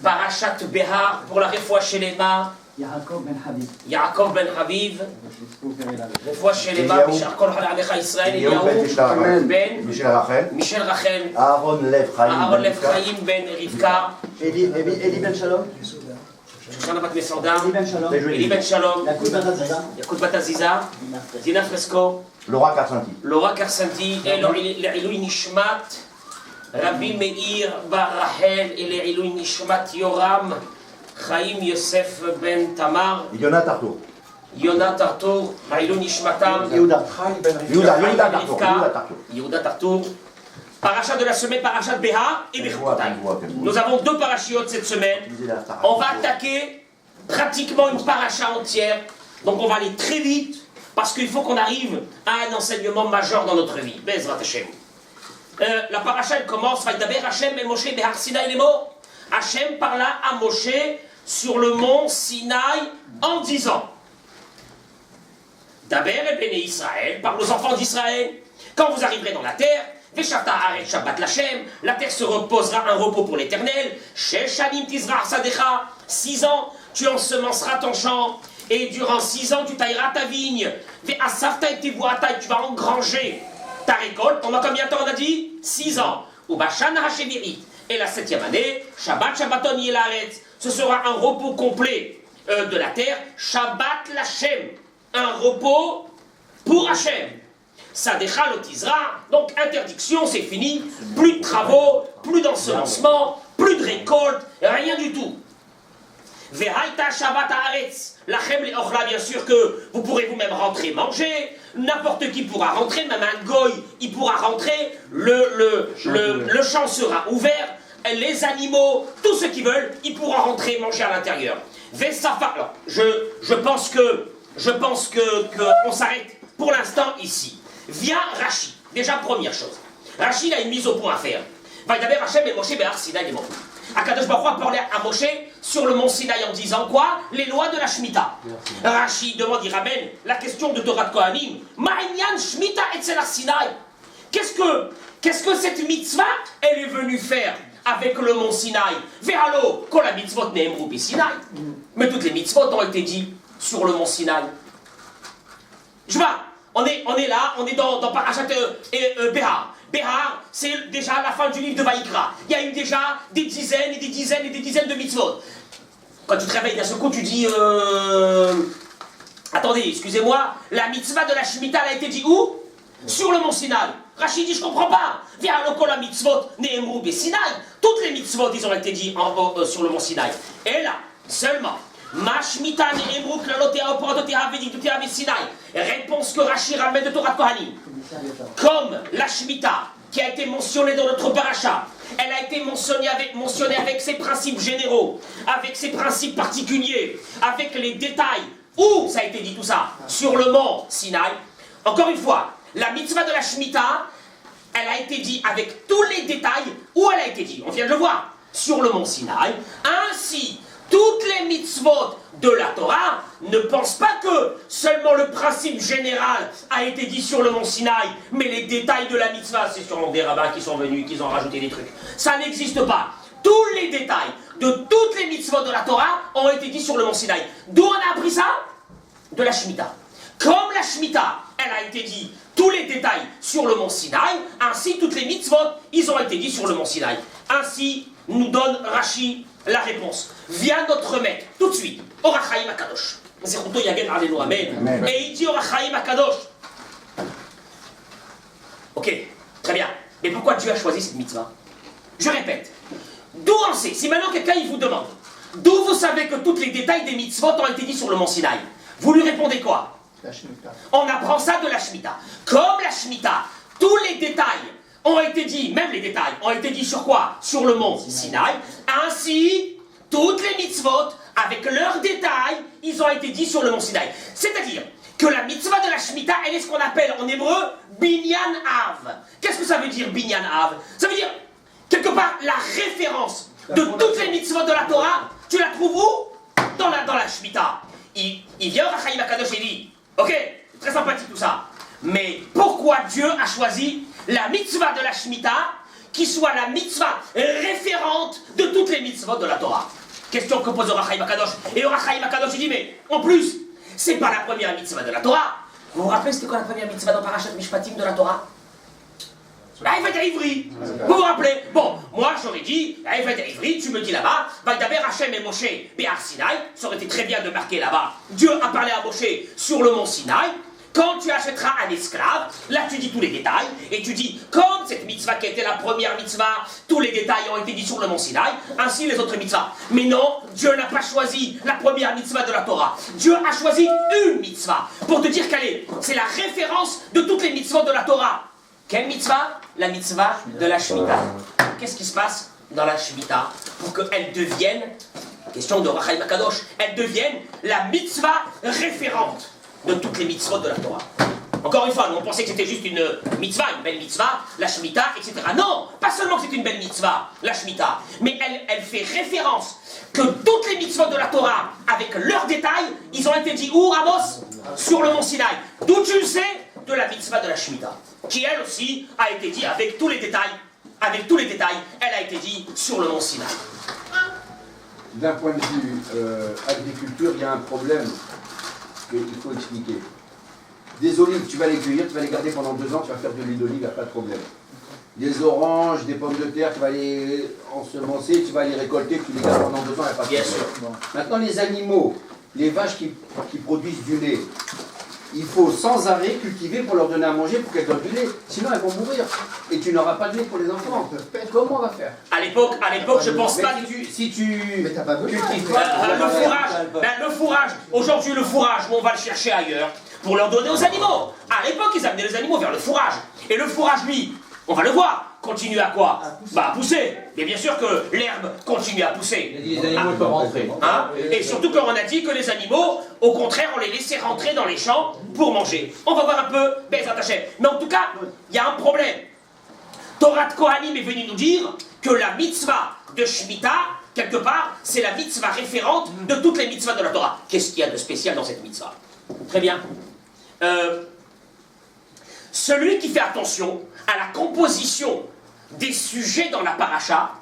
Parashat Behar pour la Refoua Shelema. Yaakov ben Haviv. Refoua Shelema, Bishar Kol Halamecha Israël, Eliyahu ben Michel Rachel. Aaron Lev Chaim ben Rivka. Eli ben Shalom. Shoshana bat Mesorda. Eli ben Shalom. Yakut bat Aziza. Zina Fresco. Laura Karsanti. Et l'Ilui Nishmat. Rabbi Meir bar Rachel. Et l'Ilui Nishmat Yoram. Chaim Yosef ben Tamar. Yonah Tartour. l'Ilui Nishmatam. Yehuda Tartour. Paracha de la semaine, Parachat Behar et Bechoukotai. Nous avons deux parachiotes cette semaine. On va attaquer pratiquement une paracha entière. Donc on va aller très vite parce qu'il faut qu'on arrive à un enseignement majeur dans notre vie. Bezrat Hashem. La paracha elle commence. Vaïdaber Hashem et Moshe Behar Sinaï Lemo. Hashem parla à Moshe sur le mont Sinaï en disant Daber et Béné Israël, parle aux enfants d'Israël. Quand vous arriverez dans la terre, Veshata Aret Shabbat Lachem, la terre se reposera un repos pour l'éternel. Sheshanim Tizra Sadecha, 6 ans, tu ensemenceras ton champ, et durant 6 ans, tu tailleras ta vigne. Ve'asafta et tivuata, tu vas engranger ta récolte. Pendant combien de temps on a dit 6 ans. Ubashana Hashevirit, et la 7e année, Shabbat Shabbaton Yelaretz, ce sera un repos complet de la terre. Shabbat Lachem, un repos pour Hachem. Sadecha lotizra, donc interdiction, c'est fini, plus de travaux, plus d'ensemencement, plus de récolte, rien du tout. Vehaïta Shabbat Haaretz, lachem le'ochla, bien sûr que vous pourrez vous-même rentrer manger, n'importe qui pourra rentrer, même un goy, il pourra rentrer, le champ sera ouvert, les animaux, tous ceux qui veulent, ils pourront rentrer manger à l'intérieur. Vesafa, alors, je pense que on s'arrête pour l'instant ici. Vient Rashi. Déjà, première chose. Rashi, il a une mise au point à faire. Vaïdaber Hashem et Moshe Behar Sinaï Lemo. Akadosh Baruch Hu a parlé à Moshe sur le mont Sinaï en disant quoi? Les lois de la Shemitah. Rashi demande, il ramène la question de Torah de Kohanim. Ma'inyan Shemitah etzel Sinaï. Qu'est-ce que cette mitzvah, elle est venue faire avec le mont Sinaï? Ve'alo, kol la mitzvot ne'emru bi Sinaï. Mais toutes les mitzvot ont été dites sur le mont Sinaï. Je vois. On est là, on est dans Parashat Behar. Behar, c'est déjà la fin du livre de Vaïkra. Il y a eu déjà des dizaines et des dizaines et des dizaines de mitzvot. Quand tu te réveilles d'un seul coup, tu dis attendez, excusez-moi, la mitzvah de la Shemitah, elle a été dit où? Sur le mont Sinaï. Rachid dit, je comprends pas. Viens à l'okol la mitzvot, ne'emru be Sinaï. Toutes les mitzvot, ils ont été dit sur le mont Sinaï. Et là, seulement. Réponse que Rashi ramène de Torah Kohanim. Comme la Shemitah qui a été mentionnée dans notre paracha, elle a été mentionnée avec ses principes généraux, avec ses principes particuliers, avec les détails. Où ça a été dit tout ça? Sur le mont Sinaï. Encore une fois, la mitzvah de la Shemitah, elle a été dit avec tous les détails. Où elle a été dit? On vient de le voir. Sur le mont Sinaï. Ainsi, toutes les mitzvot de la Torah ne pensent pas que seulement le principe général a été dit sur le mont Sinaï, mais les détails de la mitzvah, c'est sûrement des rabbins qui sont venus, qui ont rajouté des trucs. Ça n'existe pas. Tous les détails de toutes les mitzvot de la Torah ont été dit sur le mont Sinaï. D'où on a appris ça? De la Shemitah. Comme la Shemitah, elle a été dit tous les détails sur le mont Sinaï, ainsi toutes les mitzvot, ils ont été dit sur le mont Sinaï. Ainsi, nous donne Rashi la réponse. Vient notre maître, tout de suite, Orachaim Akadosh. Zechuto Yagen Alenu, Amen. Et il dit Orachaim Akadosh. Ok, très bien. Mais pourquoi Dieu a choisi cette mitzvah? Je répète. D'où on sait? Si maintenant quelqu'un il vous demande, d'où vous savez que tous les détails des mitzvot ont été dit sur le mont Sinaï? Vous lui répondez quoi? On apprend ça de la Shemitah. Comme la Shemitah, tous les détails ont été dit, même les détails, ont été dit sur quoi? Sur le mont Sinaï. Ainsi, toutes les mitzvot, avec leurs détails, ils ont été dit sur le mont Sinaï. C'est-à-dire que la mitzvah de la Shemitah, elle est ce qu'on appelle en hébreu Binyan Av. Qu'est-ce que ça veut dire Binyan Av? Ça veut dire, quelque part, la référence de toutes les mitzvot de la Torah, tu la trouves où? Dans la Shemitah. Il vient au Rachaim Akadosh et dit, ok, très sympathique tout ça, mais pourquoi Dieu a choisi la mitzvah de la Shemitah qui soit la mitzvah référente de toutes les mitzvot de la Torah. Question que pose Orachaim Akadosh. Et Orachaim Akadosh dit, mais en plus, c'est pas la première mitzvah de la Torah. Vous vous rappelez, c'était quoi la première mitzvah dans Parashat Mishpatim de la Torah? La Eved Ivri. Vous vous rappelez? Bon, moi j'aurais dit, la Eved Ivri, tu me dis là-bas, Vaidaber Hachem et Moshe Béar Sinaï, ça aurait été très bien de marquer là-bas. Dieu a parlé à Moshe sur le mont Sinaï. Quand tu achèteras un esclave, là tu dis tous les détails, et tu dis, comme cette mitzvah qui était la première mitzvah, tous les détails ont été dit sur le mont Sinaï, ainsi les autres mitzvahs. Mais non, Dieu n'a pas choisi la première mitzvah de la Torah. Dieu a choisi une mitzvah, pour te dire c'est la référence de toutes les mitzvahs de la Torah. Quelle mitzvah? La mitzvah de la Shemitah. Qu'est-ce qui se passe dans la Shemitah pour qu'elle devienne, question de Orachaim Akadosh, elle devienne la mitzvah référente de toutes les mitzvot de la Torah? Encore une fois, nous on pensait que c'était juste une mitzvah, une belle mitzvah, la Shemitah, etc. Non, pas seulement que c'est une belle mitzvah, la Shemitah, mais elle fait référence que toutes les mitzvot de la Torah, avec leurs détails, ils ont été dit où, Ramos? Sur le mont Sinaï. D'où tu le sais? De la mitzvah de la Shemitah, qui elle aussi a été dit avec tous les détails, elle a été dit sur le mont Sinaï. D'un point de vue agriculture, il y a un problème qu'il faut expliquer. Des olives, tu vas les cueillir, tu vas les garder pendant 2 ans, tu vas faire de l'huile d'olive, il n'y a pas de problème. Des oranges, des pommes de terre, tu vas les ensemencer, tu vas les récolter, tu les gardes pendant 2 ans, il n'y a pas de problème. Bien sûr. Maintenant, les animaux, les vaches qui produisent du lait, il faut sans arrêt cultiver pour leur donner à manger pour qu'elles donnent du lait. Sinon, elles vont mourir. Et tu n'auras pas de lait pour les enfants. Comment on va faire? À l'époque, je pense pas. Si tu Mais t'as pas besoin. cultives pas. Le fourrage. Aujourd'hui, le fourrage, on va le chercher ailleurs pour leur donner aux animaux. À l'époque, ils amenaient les animaux vers le fourrage. Et le fourrage, lui, on va le voir, continue à quoi? À pousser. Mais bien sûr que l'herbe continue à pousser. Les animaux peuvent rentrer. Hein? Et surtout quand on a dit que les animaux, au contraire, on les laissait rentrer dans les champs pour manger. On va voir un peu Bezrat Hashem. Mais en tout cas, il y a un problème. Torah de Kohanim est venu nous dire que la mitzvah de Shemitah, quelque part, c'est la mitzvah référente de toutes les mitzvahs de la Torah. Qu'est-ce qu'il y a de spécial dans cette mitzvah? Très bien. Celui qui fait attention à la composition des sujets dans la paracha,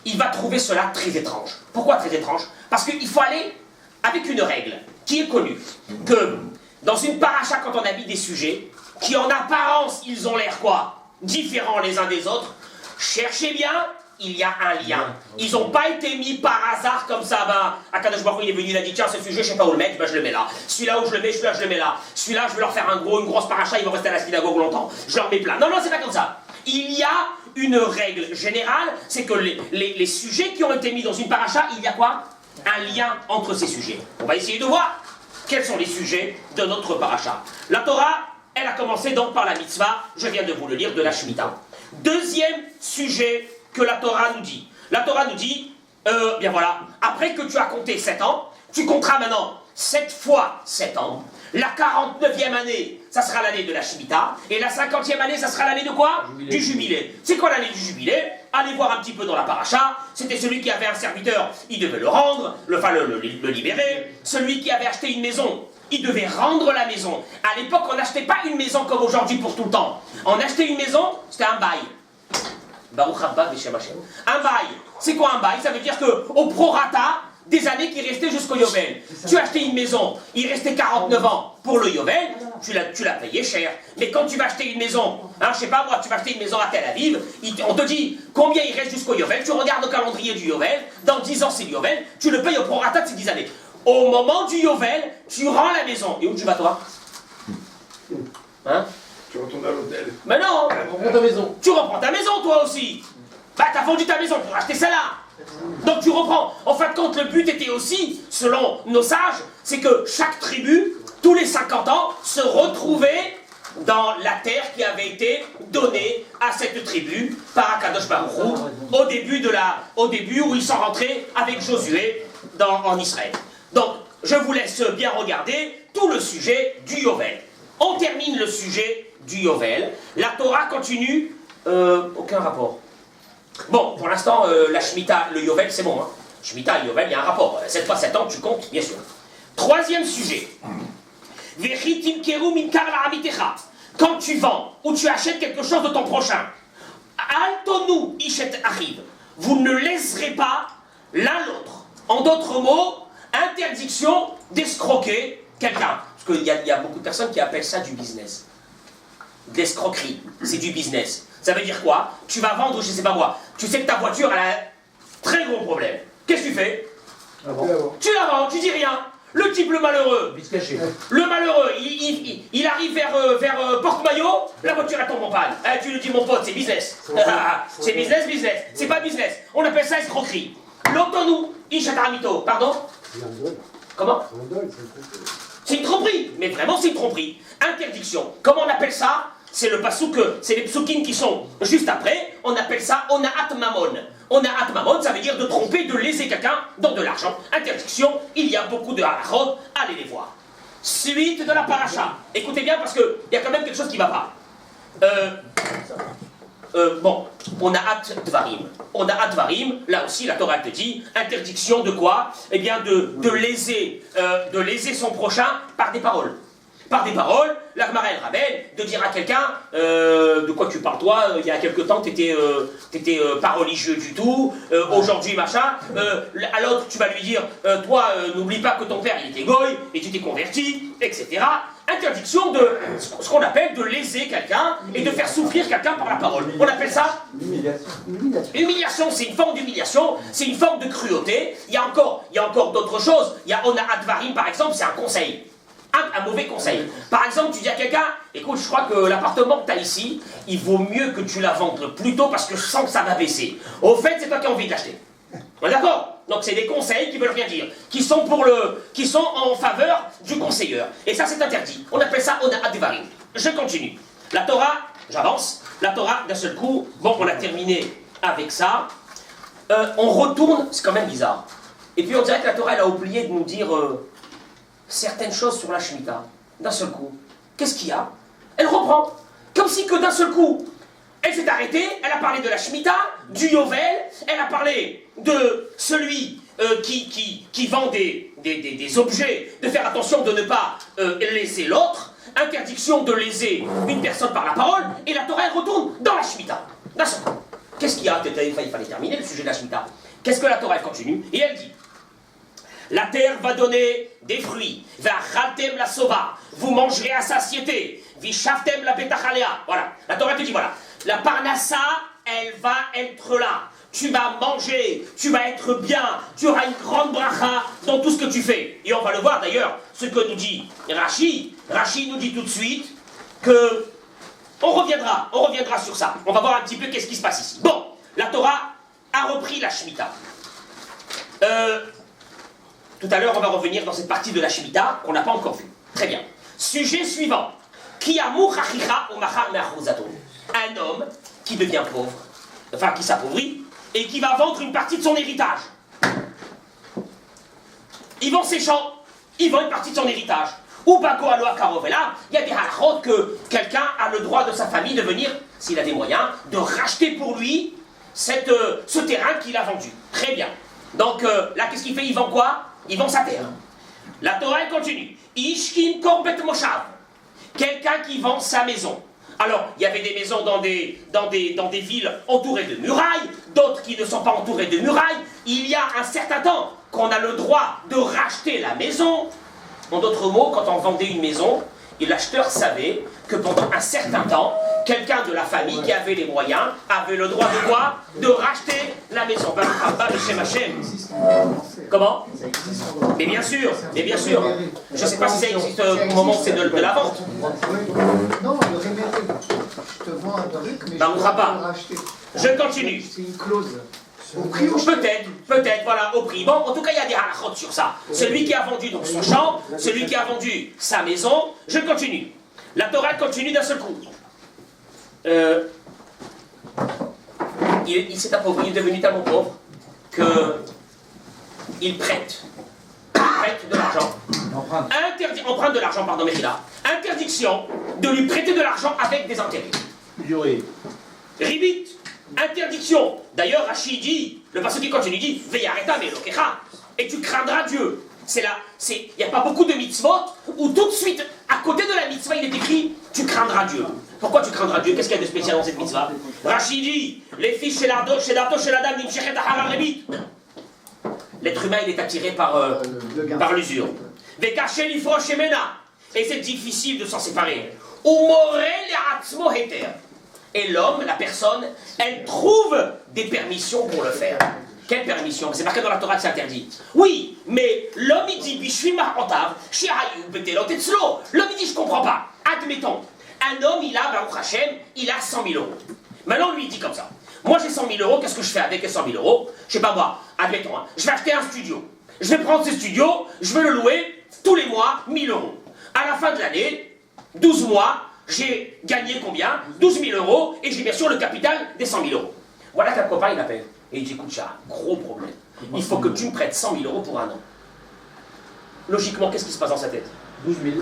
il va trouver cela très étrange. Pourquoi très étrange? Parce qu'il faut aller avec une règle qui est connue, que dans une paracha, quand on a mis des sujets, qui en apparence, ils ont l'air quoi? Différents les uns des autres, cherchez bien, il y a un lien. Ils n'ont pas été mis par hasard comme ça, Akadosh Baruch Hu, il est venu, il a dit, tiens, ce sujet, je ne sais pas où le mettre, je le mets là. Celui-là où je le mets, celui-là, je le mets là. Celui-là, je vais leur faire une grosse paracha, ils vont rester à la synagogue longtemps, je leur mets plein. Non, c'est pas comme ça. Il y a une règle générale, c'est que les sujets qui ont été mis dans une paracha, il y a quoi? Un lien entre ces sujets. On va essayer de voir quels sont les sujets de notre paracha. La Torah, elle a commencé donc par la mitzvah, je viens de vous le lire, de la Shemitah. Deuxième sujet que la Torah nous dit. La Torah nous dit, bien voilà, après que tu as compté 7 ans, tu compteras maintenant 7 fois 7 ans. La 49e année, ça sera l'année de la Shemitah. Et la 50e année, ça sera l'année de quoi? Du jubilé. C'est quoi l'année du jubilé? Allez voir un petit peu dans la paracha. C'était celui qui avait un serviteur, il devait le rendre, le libérer. Celui qui avait acheté une maison, il devait rendre la maison. À l'époque, on n'achetait pas une maison comme aujourd'hui pour tout le temps. On achetait une maison, c'était un bail. Baruch Haba Beshem Hashem. Un bail. C'est quoi un bail? Ça veut dire qu'au prorata des années qui restaient jusqu'au Yovel. Tu as acheté une maison, il restait 49 ans pour le Yovel, tu l'as payé cher. Mais quand tu vas acheter une maison, je sais pas moi, tu vas acheter une maison à Tel Aviv, on te dit combien il reste jusqu'au Yovel, tu regardes le calendrier du Yovel, dans 10 ans c'est le Yovel, tu le payes au prorata de ces 10 années. Au moment du Yovel, tu rends la maison. Et où tu vas toi? Tu retournes à l'hôtel. Mais non! Reprends ta maison. Tu reprends ta maison toi aussi! T'as vendu ta maison pour acheter celle-là! Donc tu reprends. En fin de compte, le but était aussi, selon nos sages, c'est que chaque tribu, tous les 50 ans, se retrouvait dans la terre qui avait été donnée à cette tribu par Akadosh Baruch Hu, au début où ils sont rentrés avec Josué en Israël. Donc, je vous laisse bien regarder tout le sujet du Yovel. On termine le sujet du Yovel. La Torah continue. Aucun rapport. Bon, pour l'instant, la Shemitah, le Yovel, c'est bon. Shemitah et Yovel, il y a un rapport. 7 fois 7 ans, tu comptes, bien sûr. Troisième sujet. Quand tu vends ou tu achètes quelque chose de ton prochain, Altonu Ishet arrive. Vous ne léserez pas l'un l'autre. En d'autres mots, interdiction d'escroquer quelqu'un. Parce qu'il y a beaucoup de personnes qui appellent ça du business. De l'escroquerie, c'est du business. Ça veut dire quoi? Tu vas vendre, je sais pas moi, tu sais que ta voiture elle a un très gros problème. Qu'est-ce que tu fais? Tu la vends, tu dis rien. Le type, le malheureux, il arrive vers Porte-Maillot, la voiture elle tombe en panne. Tu lui dis mon pote, c'est business. C'est business. C'est pas business. On appelle ça escroquerie. L'autonou, Ishataramito, pardon? Comment? C'est une tromperie, mais vraiment c'est une tromperie. Interdiction. Comment on appelle ça? C'est le pasouk, c'est les psoukim qui sont juste après. On appelle ça onaat mamon. Onaat mamon, ça veut dire de tromper, de léser quelqu'un dans de l'argent. Interdiction, il y a beaucoup de halachot, allez les voir. Suite de la paracha. Écoutez bien parce qu'il y a quand même quelque chose qui ne va pas. Bon, on a hâte dvarim. On a hâte dvarim, là aussi la Torah te dit, interdiction de quoi? Eh bien de léser son prochain par des paroles. Par des paroles, la Gemara elle ramène de dire à quelqu'un de quoi tu parles toi, il y a quelque temps t'étais pas religieux du tout, aujourd'hui machin, à l'autre tu vas lui dire toi n'oublie pas que ton père il était goy et tu t'es converti, etc. Interdiction de ce qu'on appelle de léser quelqu'un et de faire souffrir quelqu'un par la parole. On appelle ça humiliation. C'est une forme d'humiliation, c'est une forme de cruauté. Il y a encore d'autres choses. Il y a Ona Advarim par exemple, c'est un conseil. Un mauvais conseil. Par exemple, tu dis à quelqu'un, écoute, je crois que l'appartement que tu as ici, il vaut mieux que tu la vendes plus tôt parce que je sens que ça va baisser. Au fait, c'est toi qui as envie de l'acheter. D'accord? Donc c'est des conseils qui veulent rien dire, qui sont en faveur du conseilleur. Et ça, c'est interdit. On appelle ça Ona Advarim. Je continue. La Torah, j'avance. La Torah, d'un seul coup, bon, on a terminé avec ça. On retourne, c'est quand même bizarre. Et puis on dirait que la Torah, elle a oublié de nous dire certaines choses sur la Shemitah, d'un seul coup. Qu'est-ce qu'il y a? Elle reprend. Comme si que d'un seul coup, elle s'est arrêtée, elle a parlé de la Shemitah, du Yovel, elle a parlé de celui qui vend des objets, de faire attention de ne pas léser l'autre, interdiction de léser une personne par la parole, et la Torah elle retourne dans la Shemitah. D'un seul coup. Qu'est-ce qu'il y a? Il fallait terminer le sujet de la Shemitah. Qu'est-ce que la Torah elle continue? Et elle dit: la terre va donner des fruits. V'achaltem la sova. Vous mangerez à satiété. V'shavtem la betachalea. Voilà. La Torah te dit voilà. La parnassa, elle va être là. Tu vas manger. Tu vas être bien. Tu auras une grande bracha dans tout ce que tu fais. Et on va le voir d'ailleurs. Ce que nous dit Rashi. Rashi nous dit tout de suite que on reviendra sur ça. On va voir un petit peu qu'est-ce qui se passe ici. Bon. La Torah a repris la Shemitah. Tout à l'heure, on va revenir dans cette partie de la Shemitah qu'on n'a pas encore vue. Très bien. Sujet suivant. Un homme qui devient pauvre, enfin qui s'appauvrit, et qui va vendre une partie de son héritage. Il vend ses champs, il vend une partie de son héritage. Ou Bako Aloa Karovela, il y a des halachot que quelqu'un a le droit de sa famille de venir, s'il a des moyens, de racheter pour lui ce terrain qu'il a vendu. Très bien. Donc là, qu'est-ce qu'il fait? Il vend quoi? Il vend sa terre. La Torah elle continue. Ishkin korbet moshav. Quelqu'un qui vend sa maison. Alors, il y avait des maisons dans des villes entourées de murailles, d'autres qui ne sont pas entourées de murailles. Il y a un certain temps qu'on a le droit de racheter la maison. En d'autres mots, quand on vendait une maison, l'acheteur savait que pendant un certain temps, quelqu'un de la famille qui avait les moyens avait le droit de quoi? De racheter la maison. Comment? Mais bien sûr. Je ne sais pas si ça existe au moment où c'est de la vente. Non, le réméré. Je te vends un truc, mais on ne fera pas. Le racheter. Je continue. C'est une clause. Au prix ou Peut-être, voilà, au prix. Bon, en tout cas, il y a des halachot sur ça. Celui qui a vendu donc son champ, celui qui a vendu sa maison, je continue. La Torah continue d'un seul coup. Il s'est appauvri, il est devenu tellement pauvre qu'il prête. Il prête de l'argent. Emprunte de l'argent, pardon, Mechila. Interdiction de lui prêter de l'argent avec des intérêts. Ribit. Interdiction. D'ailleurs, Rashi dit, le passage qui continue dit, Veyareta melokecha, et tu craindras Dieu. Il n'y a pas beaucoup de mitzvot où tout de suite, à côté de la mitzvah, il est écrit, tu craindras Dieu. Pourquoi tu craindras Dieu? Qu'est-ce qu'il y a de spécial dans cette mitzvah? Rachid dit, les fils chez l'ardo, chez la dame, l'être humain, il est attiré par l'usure. Et c'est difficile de s'en séparer. Et l'homme, la personne, elle trouve des permissions pour le faire. Quelle permission? C'est marqué dans la Torah que c'est interdit. Oui, mais l'homme il dit, l'homme il dit, je comprends pas. Admettons, un homme il a, Baruch Hashem, il a 100 000 euros. Maintenant lui il dit comme ça. Moi j'ai 100 000 euros, qu'est-ce que je fais avec les 100 000 euros? Je sais pas moi, admettons, hein, je vais acheter un studio. Je vais prendre ce studio, je vais le louer tous les mois 1000 euros. À la fin de l'année, 12 mois, j'ai gagné combien? 12 000 euros et j'ai bien sûr le capital des 100 000 euros. Voilà qu'un copain il appelle. Et il dit, écoute, j'ai un gros problème. Il faut que tu me prêtes 100 000 euros pour un an. Logiquement, qu'est-ce qui se passe dans sa tête? 12 000.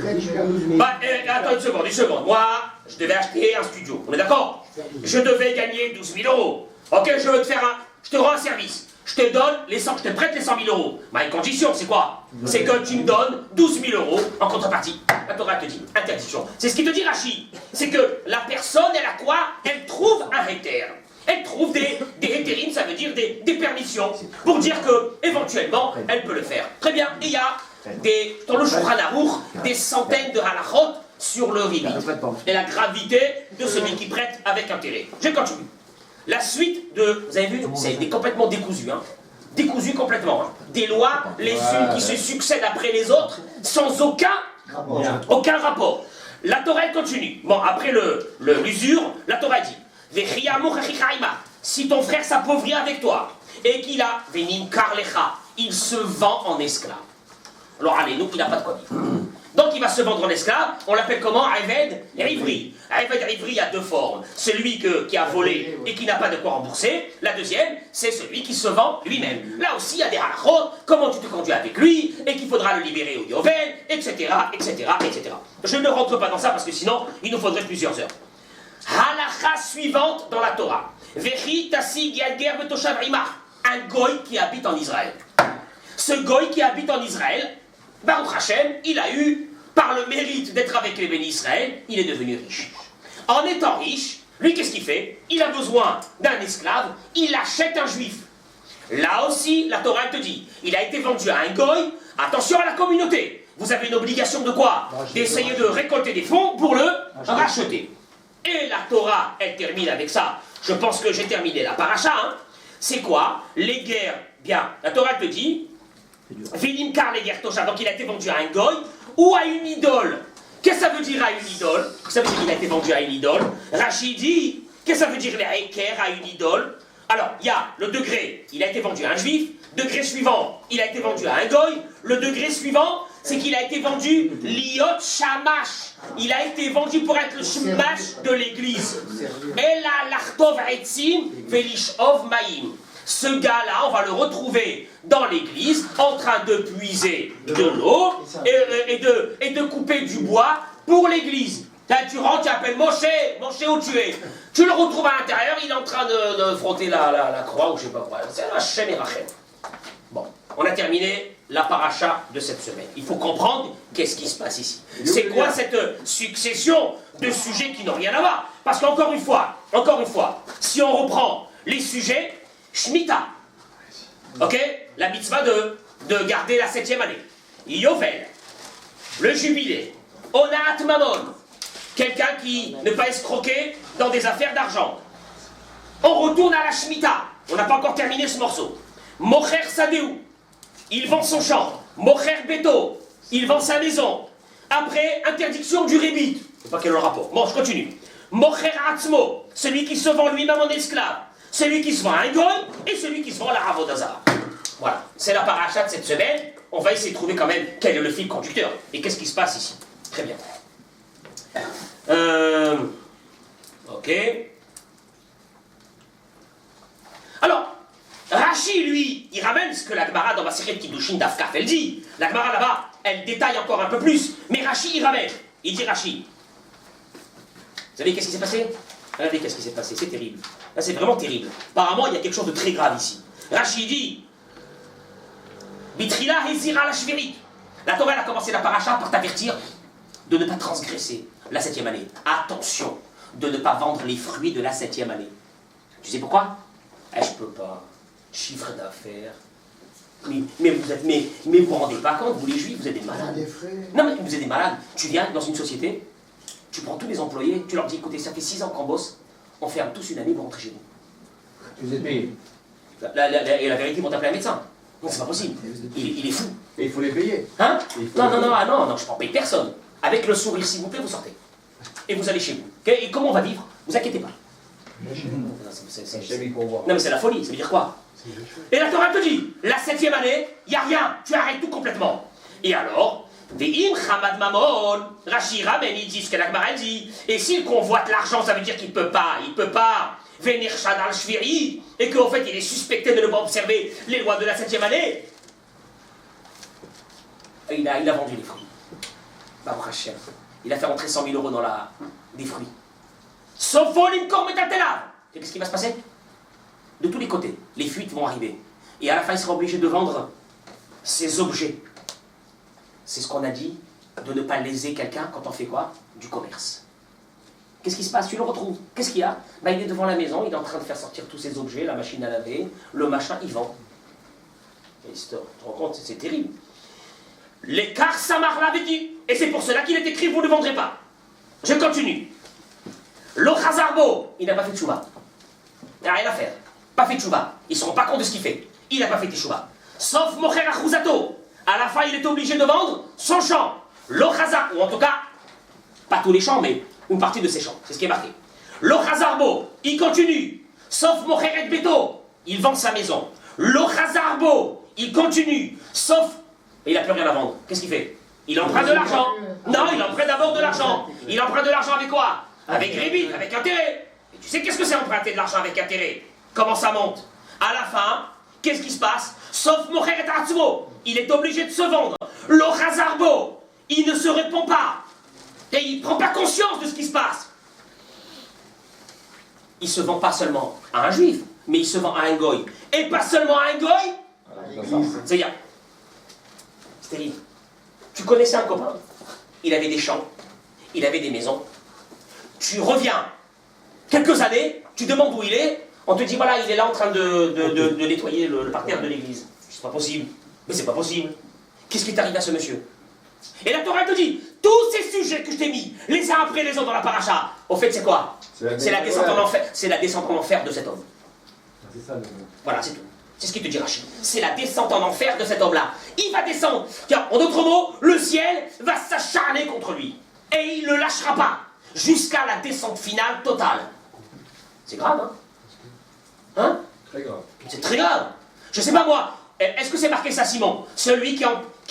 Bah, attends une seconde. Moi, je devais acheter un studio. On est d'accord? Je devais gagner 12 000 euros. Ok, je te rends un service. Je te prête les 100 000 euros. Ma condition, c'est quoi? C'est que tu me donnes 12 000 euros en contrepartie. La Torah te dit, interdiction. C'est ce qu'il te dit, Rachid. C'est que la personne, elle a quoi? Elle trouve un héter. Elle trouve des hétérines, ça veut dire des permissions, pour dire que éventuellement elle peut le faire. Très bien, et il y a dans le Shulchan Aruch des centaines de halachot sur le ribit et la gravité de celui qui prête avec intérêt. Je continue. La suite de... Vous avez vu? C'est complètement décousu, hein. Décousu complètement. Hein. Des lois, les unes qui se succèdent après les autres, sans aucun rapport. La Torah elle continue. Bon, après l'usure, la Torah dit si ton frère s'appauvrit avec toi et qu'il a venim karlecha, il se vend en esclave. Alors allez, nous il n'a pas de quoi vivre. Donc il va se vendre en esclave, on l'appelle comment? Eved Ivri. Eved Ivri, il y a deux formes. Celui qui a volé et qui n'a pas de quoi rembourser. La deuxième, c'est celui qui se vend lui-même. Là aussi, il y a des halachot, comment tu te conduis avec lui, et qu'il faudra le libérer au Yovel, etc., etc., etc. Je ne rentre pas dans ça parce que sinon, il nous faudrait plusieurs heures. Halacha suivante dans la Torah. Vechi tassi gialger betoshav imach. Un goy qui habite en Israël. Ce goy qui habite en Israël, Baruch Hashem, il a eu, par le mérite d'être avec les bénis Israël, il est devenu riche. En étant riche, lui qu'est-ce qu'il fait? Il a besoin d'un esclave, il achète un juif. Là aussi, la Torah te dit, il a été vendu à un goy, attention à la communauté. Vous avez une obligation de quoi? D'essayer de récolter des fonds pour le racheter. Et la Torah, elle termine avec ça. Je pense que j'ai terminé la paracha. Hein. C'est quoi? Les guerres. Bien, la Torah te dit, Vilim kar les guerres tosha. Donc il a été vendu à un goy ou à une idole. Qu'est-ce que ça veut dire à une idole? Ça veut dire qu'il a été vendu à une idole. Rachid dit, qu'est-ce que ça veut dire les équerres à une idole? Alors, il y a le degré, il a été vendu à un juif. Degré suivant, il a été vendu à un goy. Le degré suivant, c'est qu'il a été vendu liot shamash. Il a été vendu pour être le shamash de l'église. Ela lartov etzim velishov maïm. Ce gars-là, on va le retrouver dans l'église en train de puiser de l'eau et de couper du bois pour l'église. Là, tu rentres, tu appelles Moshe où tu es. Tu le retrouves à l'intérieur, il est en train de frotter la croix ou je sais pas quoi. C'est Hachem et Rachel. Bon, on a terminé la paracha de cette semaine. Il faut comprendre qu'est-ce qui se passe ici. C'est quoi cette succession de sujets qui n'ont rien à voir? Parce qu'encore une fois, si on reprend les sujets, Shemitah, ok? La mitzvah de garder la 7e année. Yovel, le jubilé, Onat Mamon, quelqu'un qui ne pas escroquer dans des affaires d'argent. On retourne à la Shemitah. On n'a pas encore terminé ce morceau. Mocher Sadeu, il vend son champ. Mocher Beto, il vend sa maison. Après, interdiction du rébit. Je ne sais pas quel est le rapport. Bon, je continue. Mocher Atzmo, celui qui se vend lui-même en esclave. Celui qui se vend à un goy et celui qui se vend à la Ravodazara. Voilà, c'est la paracha de cette semaine. On va essayer de trouver quand même quel est le fil conducteur. Et qu'est-ce qui se passe ici? Très bien. Ok. Alors, Rashi, lui, il ramène ce que la Gemara dans Masechet Kiddushin Daf Kaf, elle dit. La Gemara là-bas, elle détaille encore un peu plus. Mais Rashi, il ramène. Il dit Rashi. Vous savez qu'est-ce qui s'est passé? Regardez qu'est-ce qui s'est passé, c'est terrible. Là, c'est vraiment terrible. Apparemment, il y a quelque chose de très grave ici. Rashi dit Bitrila Hezira la Shvirit. La Torah elle a commencé la paracha par t'avertir de ne pas transgresser la 7e année. Attention, de ne pas vendre les fruits de la 7e année. Tu sais pourquoi? Je peux pas. Chiffre d'affaires. Mais vous vous rendez pas compte, vous les juifs, vous êtes des malades. Non mais vous êtes des malades. Tu viens dans une société, tu prends tous les employés, tu leur dis écoutez, ça fait 6 ans qu'on bosse, on ferme tous une année, vous rentrez chez vous. Vous êtes payé. Et la vérité, ils vont t'appeler un médecin. Non, c'est pas possible. Il est fou. Et il faut les payer. Hein? Non, je prends paye personne. Avec le sourire, s'il vous plaît, vous sortez. Et vous allez chez vous. Et comment on va vivre? Vous inquiétez pas. Non mais c'est la folie, ça veut dire quoi? Et la Torah te dit, la 7e année, il n'y a rien, tu arrêtes tout complètement. Et alors, Ve'im Hamad Mamon, Rashi ramène, il dit ce que la Gemara dit. Et s'il convoite l'argent, ça veut dire qu'il peut pas. Venir Shadal Shviri, et qu'en fait il est suspecté de ne pas observer les lois de la 7e année. Et il a vendu les fruits. Baruch Hashem. Il a fait rentrer 100 000 € dans des fruits. Sauf l'imkor metatela. Et qu'est-ce qui va se passer? De tous les côtés, les fuites vont arriver. Et à la fin, il sera obligé de vendre ses objets. C'est ce qu'on a dit, de ne pas léser quelqu'un quand on fait quoi? Du commerce. Qu'est-ce qui se passe? Tu le retrouves. Qu'est-ce qu'il y a? Il est devant la maison, il est en train de faire sortir tous ses objets, la machine à laver, le machin, il vend. Et tu te rends compte, c'est terrible. L'écart Samar l'avait dit. Et c'est pour cela qu'il est écrit, vous ne vendrez pas. Je continue. Le Khazarbo, il n'a pas fait de chouva. Il n'a rien à faire. Pas fait de chouva. Ils ne se rendent pas compte de ce qu'il fait. Il n'a pas fait de chouva. Sauf Mocher Achouzato. À la fin, il est obligé de vendre son champ. Le Khazar, ou en tout cas, pas tous les champs, mais une partie de ses champs. C'est ce qui est marqué. Le Khazarbo, il continue. Sauf Mocheret Beto, il vend sa maison. Le Khazarbo, il continue. Sauf, il n'a plus rien à vendre. Qu'est-ce qu'il fait? Il emprunte de l'argent. Non, il emprunte d'abord de l'argent. Il emprunte de l'argent avec quoi? Avec rébit, avec intérêt. Et tu sais qu'est-ce que c'est emprunter de l'argent avec intérêt? Comment ça monte? À la fin, qu'est-ce qui se passe? Sauf Mocheret Atsumo, il est obligé de se vendre. Le Khazarbo, il ne se répond pas. Et il ne prend pas conscience de ce qui se passe. Il ne se vend pas seulement à un juif, mais il se vend à un goy. Et pas seulement à un goy. C'est-à-dire, c'est terrible. Tu connaissais un copain, il avait des champs, il avait des maisons. Tu reviens quelques années, tu demandes où il est, on te dit voilà, il est là en train de nettoyer le parterre de l'église. C'est pas possible. Mais c'est pas possible. Qu'est-ce qui est arrivé à ce monsieur? Et la Torah te dit, tous ces sujets que je t'ai mis, les uns après les autres dans la paracha, au fait c'est quoi? C'est la descente en enfer. C'est la descente en enfer de cet homme. C'est ça, voilà, c'est tout. C'est ce qu'il te dit Rachid. C'est la descente en enfer de cet homme-là. Il va descendre. Car, en d'autres mots, le ciel va s'acharner contre lui. Et il ne le lâchera pas. Jusqu'à la descente finale totale. C'est grave, hein? Hein? Très grave. C'est très grave. Je sais pas moi. Est-ce que c'est marqué ça, Simon? Celui qui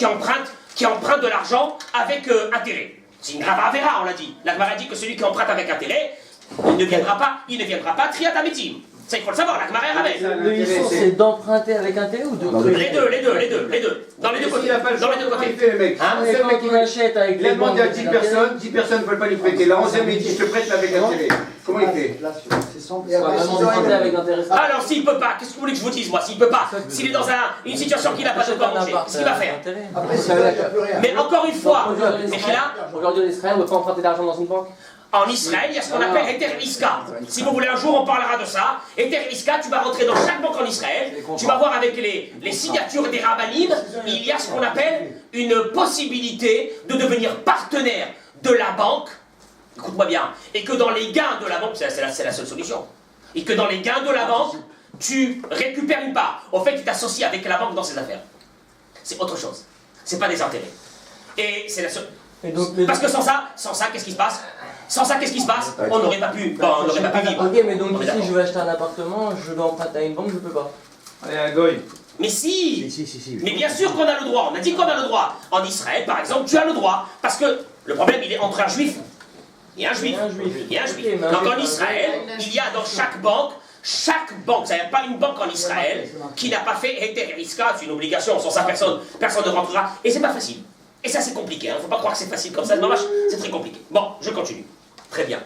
emprunte de l'argent avec intérêt. C'est une grave avéra, on l'a dit. La Gemara dit que celui qui emprunte avec intérêt, il ne viendra pas triat ametim. Ça, il faut le savoir, la Gemara ramène. Le issue, c'est d'emprunter avec intérêt ou de Les deux. Dans les deux côtés. Dans les deux côtés. Il fait le mec. Hein, mais quand il achète avec Il a les banques demandé à 10 personnes, 10 personnes ne veulent pas lui prêter. La 11e, il dit je te prête mais avec intérêt. Comment il fait? C'est sans. Et après, emprunter avec intérêt. Alors, s'il peut pas, qu'est-ce que vous voulez que je vous dise, moi? S'il peut pas, s'il est dans une situation qu'il n'a pas de quoi manger, qu'est-ce qu'il va faire? Après, ça ne plus rien. Mais encore une fois, Mechila, Aujourd'hui, en Israël, on ne peut pas emprunter d'argent dans une banque. en Israël, il y a ce qu'on appelle Heter Iska. Si vous voulez, un jour, on parlera de ça. Heter Iska, tu vas rentrer dans chaque banque en Israël, tu vas voir avec les signatures des rabbinim, il y a ce qu'on appelle une possibilité de devenir partenaire de la banque. Écoute-moi bien. Et que dans les gains de la banque, c'est la seule solution. Et que dans les gains de la banque, tu récupères une part. Au fait, tu t'associes avec la banque dans ses affaires. C'est autre chose. C'est pas des intérêts. Et c'est la seule. Parce que sans ça, qu'est-ce qui se passe? Sans ça, qu'est-ce qui se passe? On n'aurait pas pu vivre. Ok, mais donc si je veux acheter un appartement, je dois emprunter à une banque, je peux pas. Allez, un goy. Mais si. Mais bien sûr qu'on a le droit. On a dit qu'on a le droit. En Israël, par exemple, tu as le droit. Parce que le problème, il est entre un juif et un juif. Et un juif. Donc en Israël, il y a dans chaque banque, ça n'y a pas une banque en Israël qui n'a pas fait Heter Iska, c'est une obligation. Sans ça, personne ne rentrera. Et c'est pas facile. Et ça, c'est compliqué. Il ne faut pas croire que c'est facile comme ça. Non, c'est très compliqué. Bon, je continue. Très bien.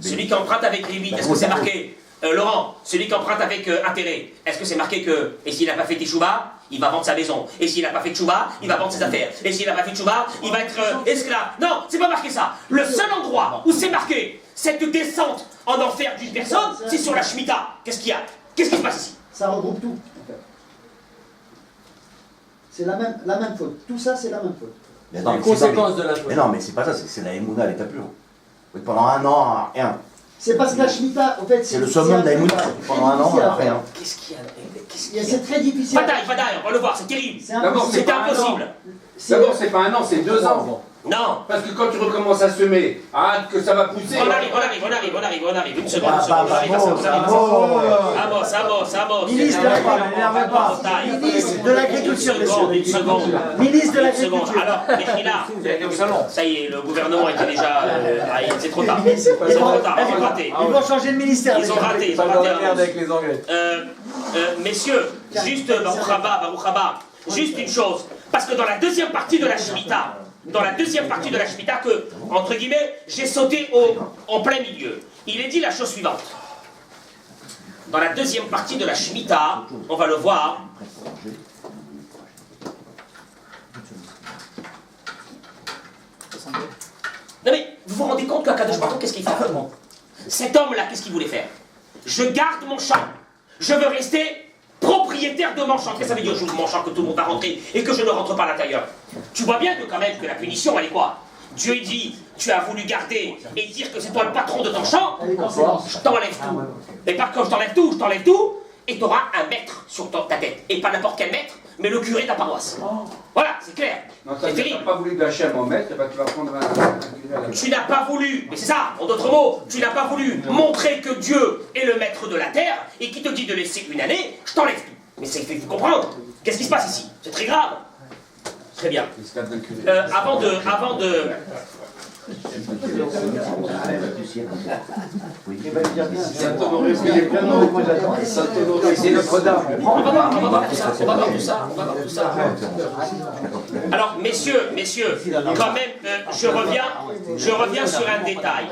Celui qui emprunte avec Lévi, est-ce que c'est marqué Laurent, celui qui emprunte avec intérêt, est-ce que c'est marqué que, et s'il n'a pas fait Teshuva, il va vendre sa maison. Et s'il n'a pas fait Teshuva, il va vendre ses affaires. Et s'il n'a pas fait Teshuva, il va être esclave. Non, c'est pas marqué ça. Le seul endroit où c'est marqué cette descente en enfer d'une personne, c'est sur la Shemitah. Qu'est-ce qu'il y a? Qu'est-ce qui se passe ici? Ça regroupe tout. En fait. C'est la même faute. Tout ça, c'est la même faute. Les conséquences de la faute. Mais non, mais c'est pas ça, c'est la Emouna à l'état plus haut. Oui, pendant un an, rien. C'est parce que la Shemitah, en fait, C'est le summum de la Emouna. Pendant un an, rien. Qu'est-ce qu'il y a? C'est très difficile. Bataille, on va le voir, c'est terrible. D'abord, C'est impossible. D'abord, c'est pas un an, c'est 2 ans. Non. Parce que quand tu recommences à semer, que ça va pousser. On arrive. Une seconde. On arrive à ça. Amos. Ministre de l'Agriculture, Une seconde. Ministre de Une l'Agriculture. seconde. Alors, Mechila, ça y est, le gouvernement était déjà. C'est trop tard. Ils C'est trop tard. Ils ont raté. Ils vont changer de ministère. Ils ont raté. avec les Anglais. Messieurs, juste Baruch Haba, juste une chose. Parce que dans la deuxième partie de la Shemitah, que, entre guillemets, j'ai sauté en plein milieu, il est dit la chose suivante. Dans la deuxième partie de la Shemitah, on va le voir. Non mais, vous vous rendez compte qu'Akadosh Baruch Hu, qu'est-ce qu'il fait? Cet homme-là, qu'est-ce qu'il voulait faire? Je garde mon champ. Je veux rester propriétaire de mon champ. Qu'est-ce que ça veut dire, je joue mon champ, que tout le monde va rentrer et que je ne rentre pas à l'intérieur? Tu vois bien que quand même que la punition, elle est quoi? Dieu il dit, tu as voulu garder et dire que c'est toi le patron de ton champ, je t'enlève tout. Mais par contre, je t'enlève tout, et tu auras un maître sur ta tête. Et pas n'importe quel maître, mais le curé de la paroisse. Voilà, c'est clair. C'est terrible. Tu n'as pas voulu d'Hachem en mettre, tu vas prendre un curé à la Tu n'as pas voulu, mais c'est ça, en d'autres mots, tu n'as pas voulu montrer que Dieu est le maître de la terre et qui te dit de laisser une année, je t'enlève tout. Mais c'est il faut comprendre. Qu'est-ce qui se passe ici? C'est très grave. Très bien. Avant de... C'est notre dame. On va voir tout ça. Alors, messieurs, quand même, je reviens sur un détail.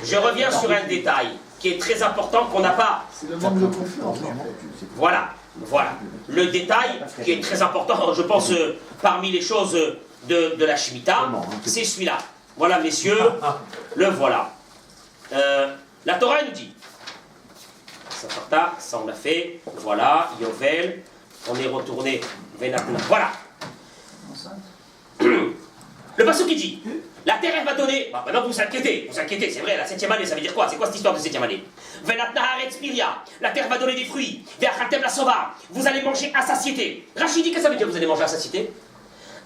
Je reviens sur un détail qui est très important qu'on n'a pas. C'est le manque de confiance. Voilà. Le détail qui est très important, je pense, parmi les choses de la Shemitah, c'est celui-là. Voilà, messieurs, le voilà. La Torah nous dit, ça on l'a fait, voilà, Yovel, on est retourné, Venatna, voilà. Le passage qui dit, la terre elle va donner, bah, maintenant vous inquiétez, c'est vrai, la 7e année, ça veut dire quoi? C'est quoi cette histoire de 7e année? Venatna haaretz piria, la terre va donner des fruits, ve'achaltem la sova, vous allez manger à satiété. Rachid dit, qu'est-ce que ça veut dire vous allez manger à satiété?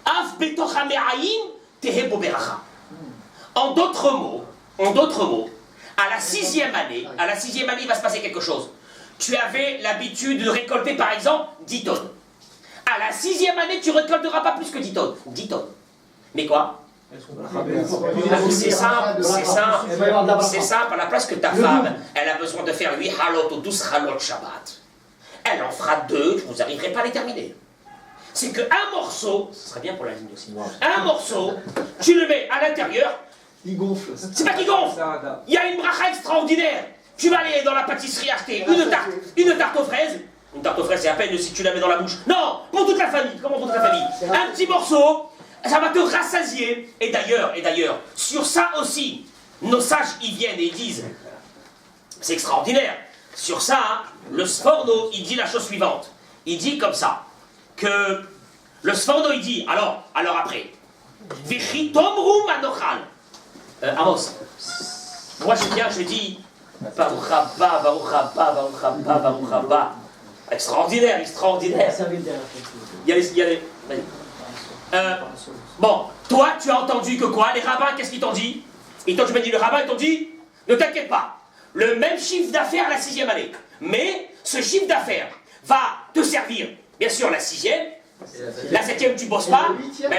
Af betoch hame'ayim tehebo beracha. En d'autres mots, à la 6e année, il va se passer quelque chose. Tu avais l'habitude de récolter par exemple 10 tonnes. À la 6e année, tu récolteras pas plus que 10 tonnes. 10 tonnes. Mais quoi? C'est simple, à la place que ta femme, elle a besoin de faire 8 halot ou 12 halot Shabbat. Elle en fera 2, vous n'arriverez pas à les terminer. C'est qu'un morceau, ce serait bien pour la ligne aussi, un morceau, tu le mets à l'intérieur, Il gonfle. c'est pas qu'il gonfle, il y a une bracha extraordinaire. Tu vas aller dans la pâtisserie acheter une tarte aux fraises. Une tarte aux fraises, c'est à peine si tu la mets dans la bouche. Non, pour toute la famille. Comment pour toute la famille? Un petit morceau, ça va te rassasier. Et d'ailleurs, sur ça aussi, nos sages y viennent et ils disent, c'est extraordinaire. Sur ça, le Sforno, il dit la chose suivante. Il dit comme ça, que le Sforno, il dit, alors après, Vichitomru manochal. Amos, moi je dis, Baruch Haba. Extraordinaire. Bon, toi, tu as entendu que quoi? Les rabbins, qu'est-ce qu'ils t'ont dit? Le rabbin, ils t'ont dit, ne t'inquiète pas, le même chiffre d'affaires à la 6e année. Mais ce chiffre d'affaires va te servir, bien sûr, la 6e, la 7e, tu bosses pas,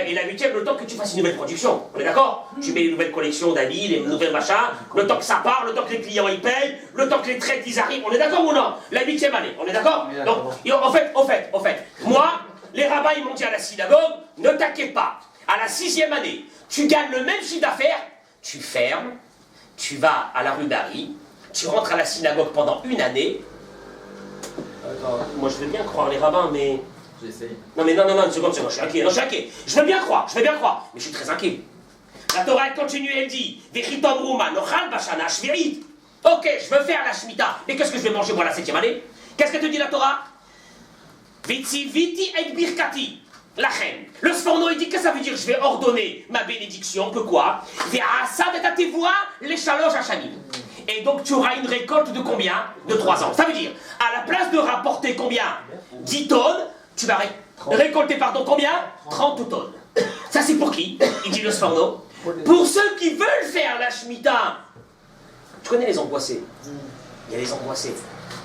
et la 8e, le temps que tu fasses une nouvelle production. On est d'accord? Tu mets une nouvelle collection d'habits, les nouvelles machins, le temps que ça part, le temps que les clients ils payent, le temps que les traites ils arrivent. On est d'accord ou non? La 8e année, on est d'accord? Donc, au fait, moi, les rabbins ils m'ont dit à la synagogue, ne t'inquiète pas, à la 6e année, tu gagnes le même chiffre d'affaires, tu fermes, tu vas à la rue d'Harry, tu rentres à la synagogue pendant une année. Attends, moi je veux bien croire les rabbins, mais... J'essaye. Non, une seconde, je suis inquiet, Je veux bien croire, mais je suis très inquiet. La Torah, elle continue, elle dit, Vechitom Ruma, Nochal Bashana Shvirit. Ok, je veux faire la Shemitah, mais qu'est-ce que je vais manger moi la 7e année? Qu'est-ce que te dit la Torah? Vitsi Viti et Birkati. La reine. Le Sforno, il dit que ça veut dire je vais ordonner ma bénédiction, que quoi? Les chaloches à Shanim. Et donc tu auras une récolte de combien? De 3 ans. Ça veut dire, à la place de rapporter combien? 10 tonnes, tu vas récolter, combien? 30 tonnes. Ça c'est pour qui? Il dit le Sforno. Pour ceux qui veulent faire la Shemitah. Tu connais les angoissés? Il y a les angoissés.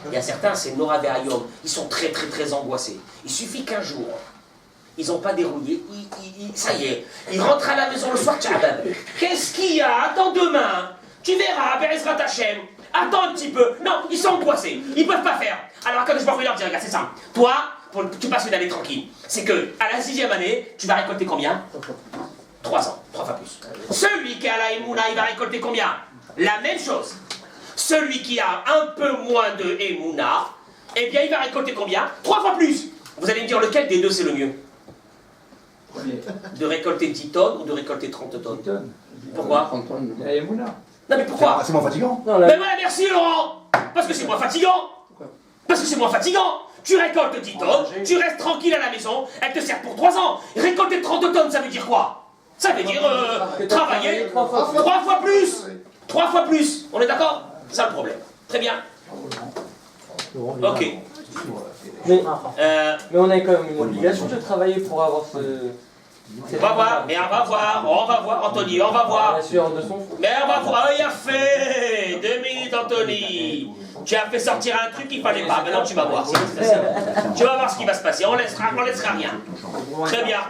Il y a certains, c'est Nora Verayom. Ils sont très angoissés. Il suffit qu'un jour, ils n'ont pas dérouillé, ça y est, ils rentrent à la maison le soir, qu'est-ce qu'il y a? Attends demain, tu verras, Be'ezrat Hashem, attends un petit peu. Non, ils sont angoissés, ils ne peuvent pas faire. Alors quand je leur dire, regarde, c'est simple, toi, tu passes une année tranquille, c'est que à la 6e année, tu vas récolter combien? 3 ans, 3 fois plus. Celui qui a la Emouna, il va récolter combien? La même chose. Celui qui a un peu moins de Emouna, eh bien il va récolter combien? 3 fois plus. Vous allez me dire lequel des deux c'est le mieux? De récolter 10 tonnes ou de récolter 30 tonnes? 10 tonnes. Pourquoi? 30 tonnes. Il y a Emouna. Non mais pourquoi? C'est moins fatigant. Non, Mais voilà, merci Laurent. Parce que c'est moins fatigant. Parce que c'est moins fatigant. Tu récoltes 10 tonnes, tu restes tranquille à la maison, elle te sert pour 3 ans. Récolter 30 tonnes, ça veut dire quoi? Ça veut dire travailler 3 fois plus. 3 fois plus. On est d'accord? C'est ça le problème. Très bien. Ok. Mais on a quand même une obligation de travailler pour avoir ce... On va voir, Anthony, on va voir. La sueur de son front. Mais on va voir, il a fait 2 minutes, Anthony. Tu as fait sortir un truc qu'il fallait pas, maintenant tu vas voir. Tu vas voir ce qui va se passer, on laissera rien. Très bien.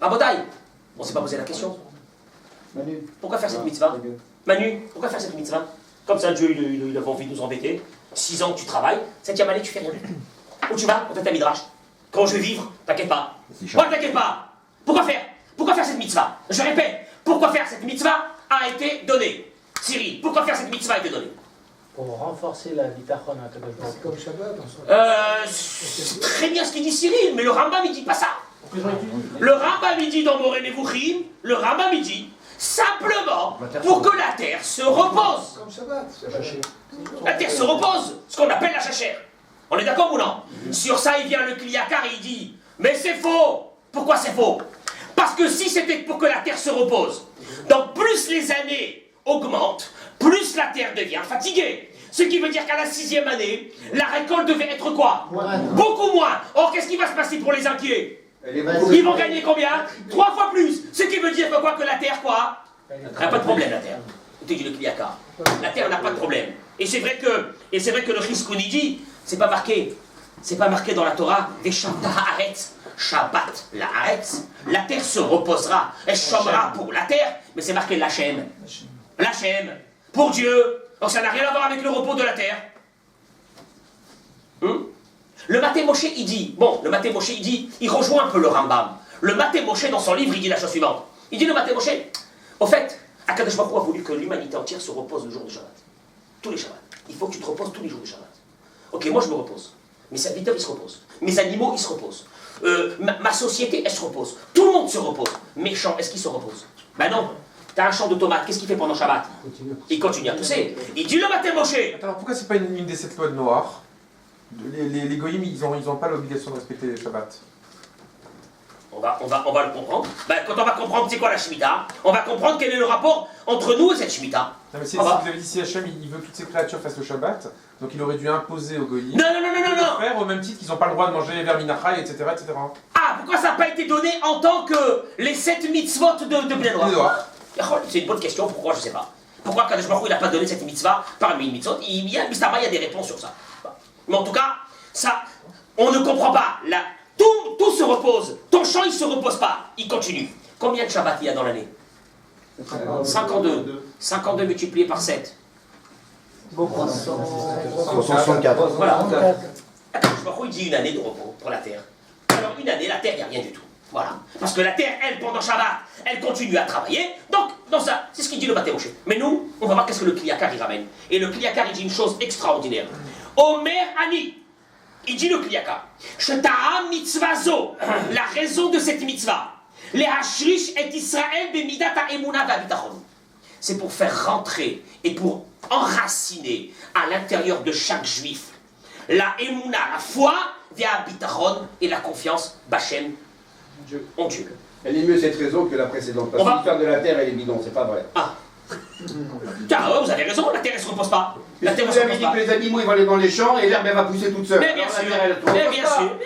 Abotai, on s'est pas posé la question. Manu. Pourquoi faire cette mitzvah? Manu, pourquoi faire cette mitzvah? Comme ça, Dieu, il a envie de nous embêter. 6 ans que tu travailles, 7e année, tu fais rien. Où tu vas? On fait ta midrash. Quand je vais vivre, t'inquiète pas. Moi, t'inquiète pas. Pourquoi faire cette mitzvah? Je répète, pourquoi faire cette mitzvah a été donnée. Cyril, pourquoi faire cette mitzvah a été donnée? Pour renforcer la bitachon à Kadosh Baruch C'est comme Shabbat en soi. C'est très bien ce qu'il dit Cyril, mais le Rambam il dit pas ça. Le Rambam il dit dans Moreh Nevuchim, le Rambam il dit simplement pour que la terre se repose. Comme Shabbat. La terre se repose, ce qu'on appelle la chachère. On est d'accord ou non? Sur ça, il vient le Kliakar et il dit mais c'est faux. Pourquoi c'est faux? Parce que si c'était pour que la terre se repose, donc plus les années augmentent, plus la terre devient fatiguée. Ce qui veut dire qu'à la 6e année, la récolte devait être quoi? Beaucoup moins. Or, qu'est-ce qui va se passer pour les inquiets? Ils vont gagner combien? 3 fois plus. Ce qui veut dire que quoi? Que la terre, quoi? Elle n'a pas de problème, la terre. Tu dis le Kliakar. La terre n'a pas de problème. Et c'est vrai que le Chizkouni dit, c'est pas marqué dans la Torah, Veshamta haaretz, Shabbat la haaretz, la terre se reposera, elle chômera pour la terre, mais c'est marqué l'Hachem. L'Hachem, pour Dieu. Donc ça n'a rien à voir avec le repos de la terre. Le Maté Moshe, il dit, il rejoint un peu le Rambam. Le Maté Moshe, dans son livre, il dit la chose suivante. Il dit le Maté Moshe, au fait, Akadosh Baruch Hu a voulu que l'humanité entière se repose le jour du Shabbat. Tous les Shabbats. Il faut que tu te reposes tous les jours du Shabbat. Ok, moi je me repose. Mes serviteurs, ils se reposent. Mes animaux, ils se reposent. Ma société, elle se repose. Tout le monde se repose. Mes champs, est-ce qu'ils se reposent? Ben non. T'as un champ de tomates, qu'est-ce qu'il fait pendant Shabbat? Il continue à pousser. Il dit le Maté Moshe. Attends, pourquoi c'est pas une des 7 lois de Noir? Les goyim, ils ont pas l'obligation de respecter les Shabbats. On va le comprendre. Ben, quand on va comprendre c'est quoi la Shemitah, on va comprendre quel est le rapport entre nous et cette Shemitah. Non mais si vous avez dit si Hachem il veut que toutes ces créatures fassent le Shabbat, donc il aurait dû imposer aux goyim Non. faire au même titre qu'ils n'ont pas le droit de manger verminachai, etc. Ah, pourquoi ça n'a pas été donné en tant que les 7 mitzvot de Bnei Noach? C'est une bonne question, pourquoi je sais pas. Pourquoi Kadosh Baruch Hu il n'a pas donné cette mitzvah parmi les mitzvot? Il y a des réponses sur ça. Mais en tout cas, ça, on ne comprend pas. Tout se repose. Ton champ, il ne se repose pas. Il continue. Combien de Shabbat il y a dans l'année? 52. 52 multiplié par 7. 364. Voilà. Kadosh Baruch Hu il dit une année de repos pour la terre. Alors une année, la terre, il n'y a rien du tout. Voilà. Parce que la terre, elle, pendant Shabbat, elle continue à travailler. Donc, dans ça, c'est ce qu'il dit le Maté Moshe. Mais nous, on va voir qu'est-ce que le Kliyakar il ramène. Et le Kliyakar il dit une chose extraordinaire. Omer Ani, il dit le Kliyakar, Sheta'am mitzvazo, la raison de cette mitzvah, les hashrish et Israël bemidat ha'emuna va'bitachon. C'est pour faire rentrer et pour enraciner à l'intérieur de chaque juif la emuna, la foi, via bitachon et la confiance, Bachem, en Dieu. Elle est mieux cette raison que la précédente. Parce que l'histoire de la terre, elle est bidon, c'est pas vrai. Ah. Car vous avez raison, la terre elle se repose pas. La terre Vous se avez repose dit pas. que les animaux ils vont aller dans les champs et l'herbe elle va pousser toute seule. Mais bien Alors, sûr, la terre,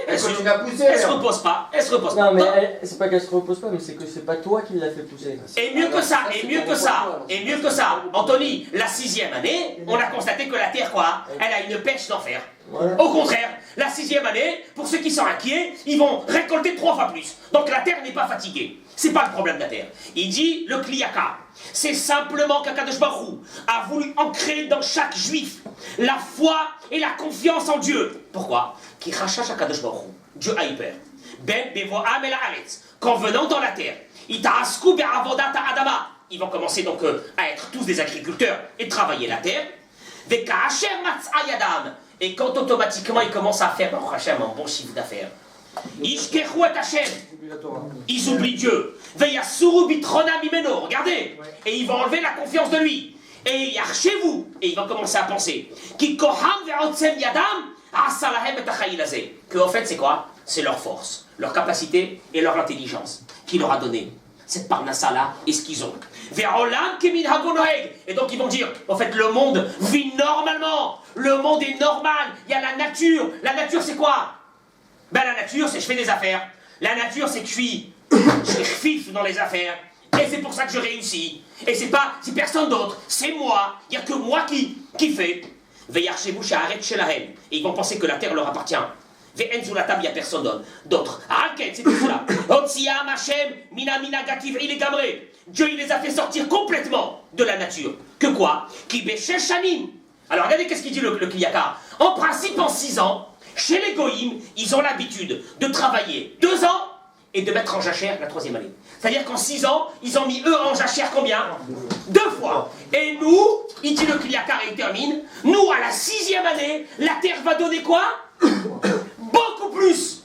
elle continue à pousser. Elle se repose pas, elle se repose pas. Non, mais c'est pas qu'elle se repose pas, mais c'est que c'est pas toi qui l'a fait pousser. Et mieux que ça, et mieux que ça, Anthony, la 6e année, on a constaté que la terre quoi, elle a une pêche d'enfer. Ouais. Au contraire, la 6e année, pour ceux qui sont inquiets, ils vont récolter 3 fois plus. Donc la terre n'est pas fatiguée. C'est pas le problème de la terre. Il dit le Kliyaka. C'est simplement qu'Akadosh Baruch Hu a voulu ancrer dans chaque juif la foi et la confiance en Dieu. Pourquoi? Qui rachache Akadosh Baruch Hu. Dieu a hyper. Ben bevoam el haaretz. Qu'en venant dans la terre, itaasku be'avodat ha'adama. Ils vont commencer donc à être tous des agriculteurs et travailler la terre. Ve'ka'asher matz'a yadam. Et quand automatiquement ils commencent à faire un bon chiffre d'affaires, Ishkechu et Hashem, ils oublient Dieu. Veyasuru bitrona mimeno, regardez, et ils vont enlever la confiance de lui. Et yarchez-vous, et ils vont commencer à penser, Ki koham ve'otsem yadam, asalahem et achayilazé. Que en fait c'est quoi? C'est leur force, leur capacité et leur intelligence qui leur a donné cette parnassa-là et ce qu'ils ont. Et donc ils vont dire, en fait le monde vit normalement, le monde est normal, il y a la nature c'est quoi? Ben la nature c'est je fais des affaires, la nature c'est que je suis fif dans les affaires, et c'est pour ça que je réussis, et c'est personne d'autre, c'est moi, il n'y a que moi qui fait. Et ils vont penser que la terre leur appartient. Ve'en sous la table, il n'y a personne d'autre. C'est tout cela. Dieu, il les a fait sortir complètement de la nature. Que quoi? Alors regardez qu'est-ce qu'il dit le Kliyakar. En principe, en 6 ans, chez les Goïm, ils ont l'habitude de travailler 2 ans et de mettre en jachère la 3e année. C'est-à-dire qu'en 6 ans, ils ont mis eux en jachère combien? 2 fois. Et nous, il dit le Kliyakar et il termine, nous à la 6e année, la terre va donner quoi? Beaucoup plus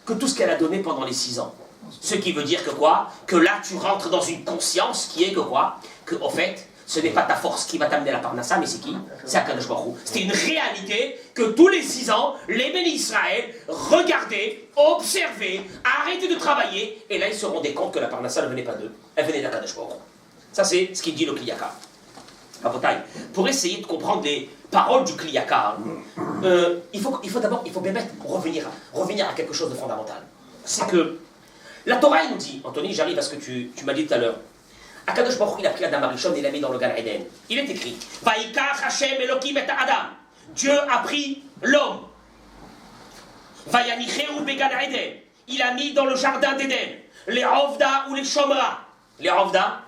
que tout ce qu'elle a donné pendant les 6 ans. Ce qui veut dire que quoi? Que là tu rentres dans une conscience qui est que quoi? Que en fait, ce n'est pas ta force qui va t'amener la parnassa, mais c'est qui? C'est Akadosh Baruch Hu. C'était une réalité que tous les 6 ans, les bénis Israël regardaient, observaient, arrêtaient de travailler, et là ils se rendaient compte que la parnassa ne venait pas d'eux, elle venait d'Akadosh Baruch Hu. Ça c'est ce qu'il dit le Kliyakar. Pour essayer de comprendre les paroles du Kliyakar, il faut d'abord bien revenir à quelque chose de fondamental. C'est que la Torah nous dit, Anthony, j'arrive à ce que tu m'as dit tout à l'heure. Akadosh Baruch Hu, il a pris Adam Arishon et l'a mis dans le Gan Eden. Il est écrit, Vaikach Hashem Elokim et Adam. Dieu a pris l'homme. Vayanicheu began Eden. Il a mis dans le jardin d'Éden les Ovda ou les Shomra. Les Ovda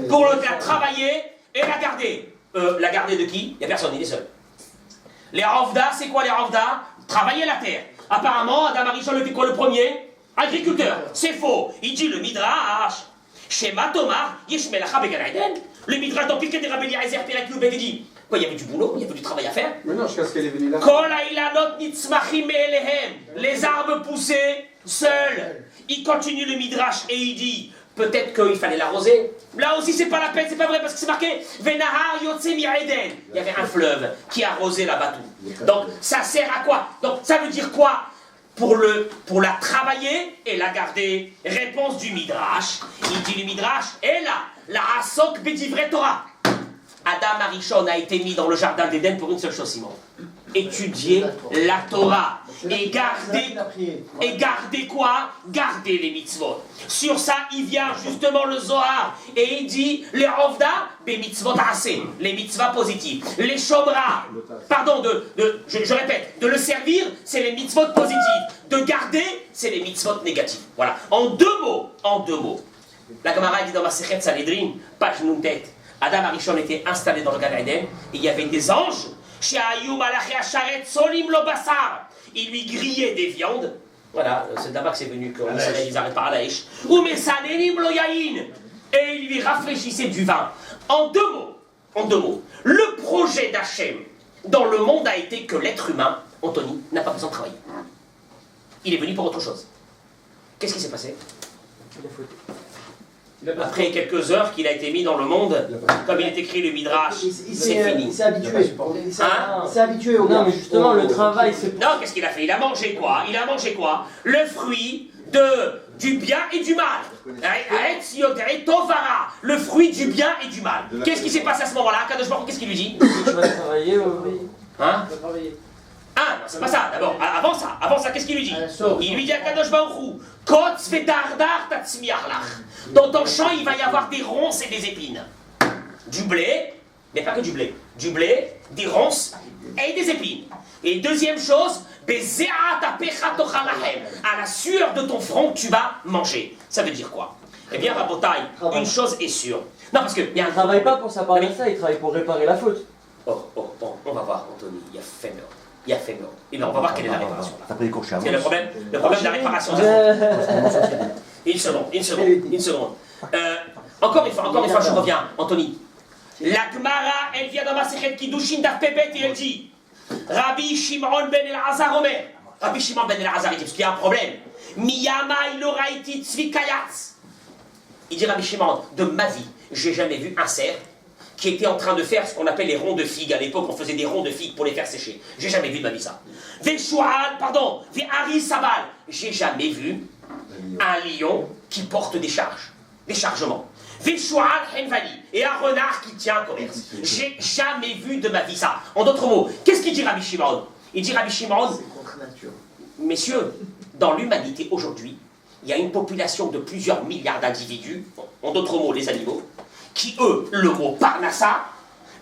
pour le faire travailler et la garder. La garder de qui? Il n'y a personne, il est seul. Les Ovda, c'est quoi les Ovda? Travailler la terre. Apparemment, Adam Arishon était quoi le premier? Agriculteur. C'est faux. Il dit le Midrash. Shema Tomar, Yesh Melacha Began Eden. Le Midrash dans Pirkei de Rabbi Eliezer Perek Yubed dit quoi, il y avait du boulot, il y avait du travail à faire. Mais non, jusqu'à ce qu'elle est venue là. Kol ha'ilanot nitzmachim me'elehem. Les arbres poussaient seuls. Il continue le Midrash et il dit peut-être qu'il fallait l'arroser. Là aussi, c'est pas la peine, c'est pas vrai parce que c'est marqué Venahar Yotze mi'Eden. Il y avait un fleuve qui arrosait là-bas tout. Donc ça sert à quoi? Donc ça veut dire quoi? Pour la travailler et la garder. Réponse du Midrash. Il dit le Midrash, et là, la Asok Bedivrei Torah. Adam Arishon a été mis dans le jardin d'Éden pour une seule chose, Simon. Étudier la Torah. Et garder quoi? Garder les mitzvot. Sur ça, il vient justement le Zohar. Et il dit, les Ovda, les mitzvot assez. Les mitzvahs positives. Les Shomra. Pardon, je répète, de le servir, c'est les mitzvot positives. De garder, c'est les mitzvot négatives. Voilà. En deux mots. La Gemara dit dans ma Sechet Sanhedrin, page Nuntet, Adam Arishon était installé dans le Gan Eden, et il y avait des anges, ils lui grillaient des viandes. Voilà, c'est d'abord que c'est venu, qu'ils n'arrêtent pas à la hache. et il lui rafraîchissait du vin. En deux mots, le projet d'Hachem dans le monde a été que l'être humain, Anthony, n'a pas besoin de travailler. Il est venu pour autre chose. Qu'est-ce qui s'est passé? Après quelques heures qu'il a été mis dans le monde, comme il est écrit le Midrash, c'est fini. Il s'est habitué. Il s'est habitué au. Non, mais justement, le travail, c'est. Non, qu'est-ce qu'il a fait? Il a mangé quoi? Le fruit du bien et du mal. Le fruit du bien et du mal. Qu'est-ce qui s'est passé à ce moment-là? Kadosh Baruch Hu, qu'est-ce qu'il lui dit? Tu vas travailler, oui. Hein? Tu vas travailler. Ah, non, c'est pas ça, d'abord. Avant ça, qu'est-ce qu'il lui dit? Il lui dit à Kadosh Baruch Hu, Kotz vedardar tatzmiach lach. Dans ton champ, il va y avoir des ronces et des épines. Du blé, mais pas que du blé. Du blé, des ronces et des épines. Et deuxième chose, à la sueur de ton front, tu vas manger. Ça veut dire quoi? Eh bien, Rabotai, une chose est sûre. Non, parce que... Il ne travaille pas pour sa part de ça, il travaille pour réparer la faute. Oh, on va voir, Anthony, il y a fait mort. Et bien, on va voir quelle est la réparation. T'as pris les cours chez C'est le problème de la réparation. Une seconde. Encore une fois, je reviens, Anthony. La Gemara, elle vient dans ma Masechet Kiddushin Daf Pebet et elle dit Rabbi Shimon ben Elazar Omer. Rabbi Shimon ben Elazar, il dit, parce qu'il y a un problème. Miyama iloraiti tzvikayatz. Il dit Rabbi Shimon, de ma vie, j'ai jamais vu un cerf qui était en train de faire ce qu'on appelle les ronds de figues. À l'époque, on faisait des ronds de figues pour les faire sécher. J'ai jamais vu de ma vie ça. Ve'ari Sabal. J'ai jamais vu un lion qui porte des chargements. Ve'shual Henvali. Et un renard qui tient un commerce. J'ai jamais vu de ma vie ça. En d'autres mots, qu'est-ce qu'il dit Rabbi Shimon? Il dit Rabbi Shimon, C'est contre nature. Messieurs, dans l'humanité aujourd'hui, il y a une population de plusieurs milliards d'individus, en d'autres mots les animaux, qui, eux, le mot Parnassa,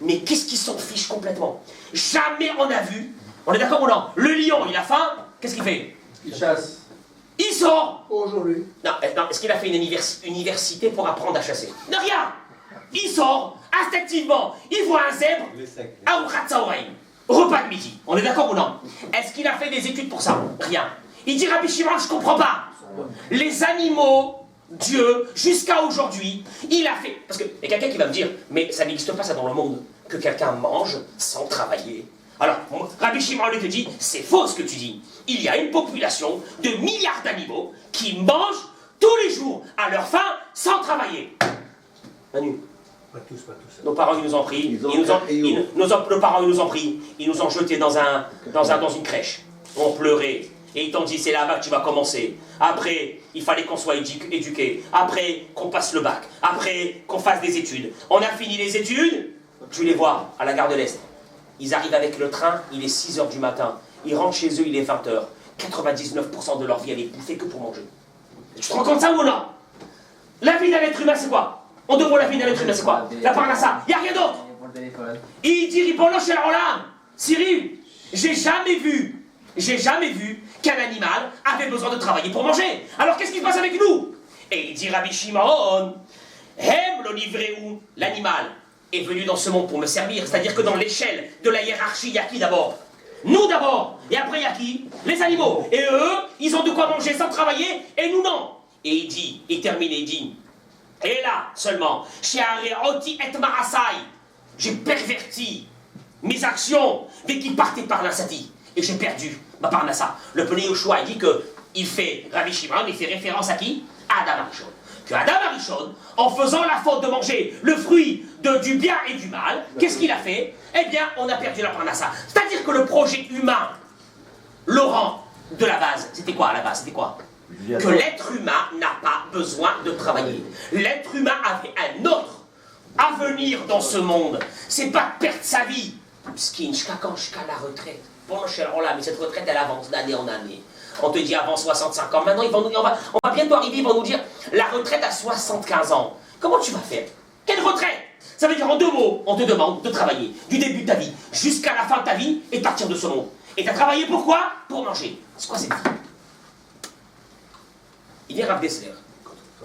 mais qu'est-ce qu'ils s'en fichent complètement? Jamais on a vu, on est d'accord ou non? Le lion, il a faim, qu'est-ce qu'il fait? Il chasse. Il sort. Aujourd'hui. Non, est-ce qu'il a fait une université pour apprendre à chasser? Non, rien. Il sort, instinctivement, il voit un zèbre, Aouchat Saouraïm, repas de midi. On est d'accord ou non? Est-ce qu'il a fait des études pour ça? Rien. Il dit Rabbi Shimon, je comprends pas. Les animaux... Dieu, jusqu'à aujourd'hui, il a fait... Parce qu'il y a quelqu'un qui va me dire, mais ça n'existe pas ça dans le monde, que quelqu'un mange sans travailler. Alors, Rabbi Shimon lui te dit, c'est faux ce que tu dis. Il y a une population de milliards d'animaux qui mangent tous les jours à leur faim sans travailler. Manu. Pas tous. Nos parents, ils nous ont pris, nos parents, ils nous ont pris, ils nous ont jetés dans une crèche. On pleurait. Et ils t'ont dit, c'est là-bas que tu vas commencer. Après, il fallait qu'on soit éduqué. Après, qu'on passe le bac. Après, qu'on fasse des études. On a fini les études. Tu les vois à la gare de l'Est. Ils arrivent avec le train, il est 6h du matin. Ils rentrent chez eux, il est 20h. 99% de leur vie, elle est bouffée que pour manger. Tu te rends compte ça ou non? La vie d'un être humain, c'est quoi? En deux mots, la vie d'un être humain, c'est quoi? La parnassa. Il n'y a rien d'autre. Il dit, Ribono shel olam. Cyril, j'ai jamais vu qu'un animal avait besoin de travailler pour manger. Alors qu'est-ce qui se passe avec nous? Et il dit Rabbi Shimon, Hem lo livreu, l'animal est venu dans ce monde pour me servir. C'est-à-dire que dans l'échelle de la hiérarchie, il y a qui d'abord? Nous d'abord. Et après, il y a qui? Les animaux. Et eux, ils ont de quoi manger sans travailler, et nous non. Et il dit, il termine et il dit, et là seulement, chez Areoti et Marasai, j'ai perverti mes actions, dès qu'ils partaient par l'insati. Et j'ai perdu ma parnassa. Le Pnei Yoshua, il dit qu'il fait, Rabbi Shimon, il fait référence à qui? À Adam Arishon. Que Adam Arishon, en faisant la faute de manger le fruit du bien et du mal, qu'est-ce qu'il a fait? Eh bien, on a perdu la parnassa. C'est-à-dire que le projet humain, Laurent, de la base, c'était quoi à la base? C'était quoi? Que l'être humain n'a pas besoin de travailler. L'être humain avait un autre avenir dans ce monde. C'est pas de perdre sa vie. Skin, jusqu'à quand? Jusqu'à la retraite. Bon, mais cette retraite, elle avance d'année en année. On te dit avant 65 ans. Maintenant, on va bientôt arriver, ils vont nous dire la retraite à 75 ans. Comment tu vas faire? Quelle retraite? Ça veut dire en deux mots, on te demande de travailler du début de ta vie jusqu'à la fin de ta vie et de partir de ce monde. Et tu as travaillé pourquoi? Pour manger. C'est quoi cette vie? Il dit Rav Dessler,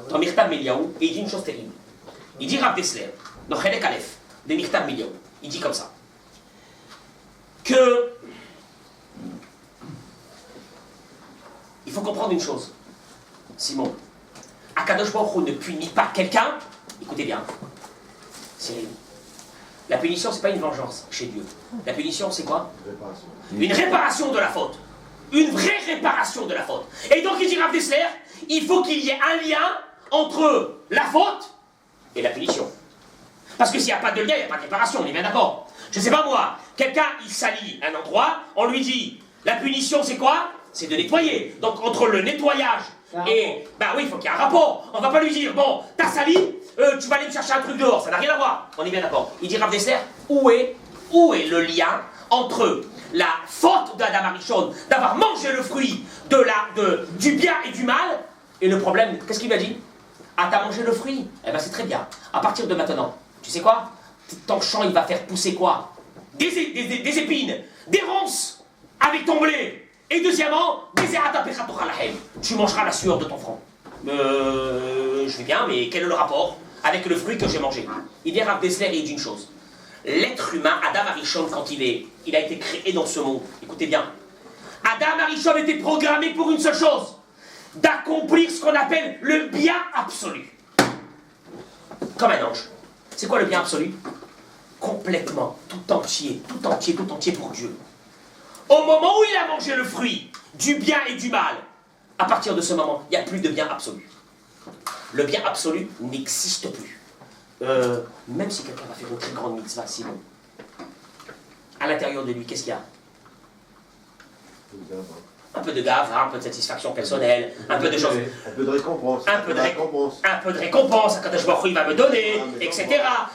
dans Mirtab Meliaou, et il dit une chose terrible. Il dit Rav Dessler, dans Chelek Aleph, de Mirtab Meliaou, il dit comme ça, que il faut comprendre une chose, Simon. Akadosh Baruch Hu ne punit pas quelqu'un Écoutez bien, Cyril. La punition, c'est pas une vengeance chez Dieu. La punition, c'est quoi? Une réparation de la faute. Une vraie réparation de la faute. Et donc, il dit Rav Dessler, il faut qu'il y ait un lien entre la faute et la punition. Parce que s'il n'y a pas de lien, il n'y a pas de réparation, on est bien d'accord. Je sais pas moi, quelqu'un, il salit un endroit, on lui dit, la punition, c'est quoi? C'est de nettoyer. Donc, entre le nettoyage et... Bah oui, il faut qu'il y ait un rapport. On va pas lui dire, bon, t'as sali, tu vas aller me chercher un truc dehors. Ça n'a rien à voir. On est bien d'accord. Il dit Rav Dessler, où est le lien entre la faute d'Adam Arishon d'avoir mangé le fruit du bien et du mal, et le problème, qu'est-ce qu'il m'a dit? Ah, t'as mangé le fruit? Eh ben c'est très bien. À partir de maintenant, tu sais quoi? Ton champ, il va faire pousser quoi? Des épines, des ronces avec ton blé. Et deuxièmement, tu mangeras la sueur de ton front. Je vais bien, mais quel est le rapport avec le fruit que j'ai mangé? Il vient Rav Dessler et il dit une chose. L'être humain, Adam Arishon, quand il a été créé dans ce monde, écoutez bien, Adam Arishon était programmé pour une seule chose, d'accomplir ce qu'on appelle le bien absolu. Comme un ange. C'est quoi le bien absolu? Complètement, tout entier pour Dieu. Au moment où il a mangé le fruit du bien et du mal, à partir de ce moment, il n'y a plus de bien absolu. Le bien absolu n'existe plus. Même si quelqu'un va faire une très grande mitzvah, sinon, à l'intérieur de lui, qu'est-ce qu'il y a? Un peu de gavra, un peu de satisfaction personnelle, un peu de choses. Un peu de récompense. Un peu de récompense, Akadosh Baruch Hu, il va me donner, etc.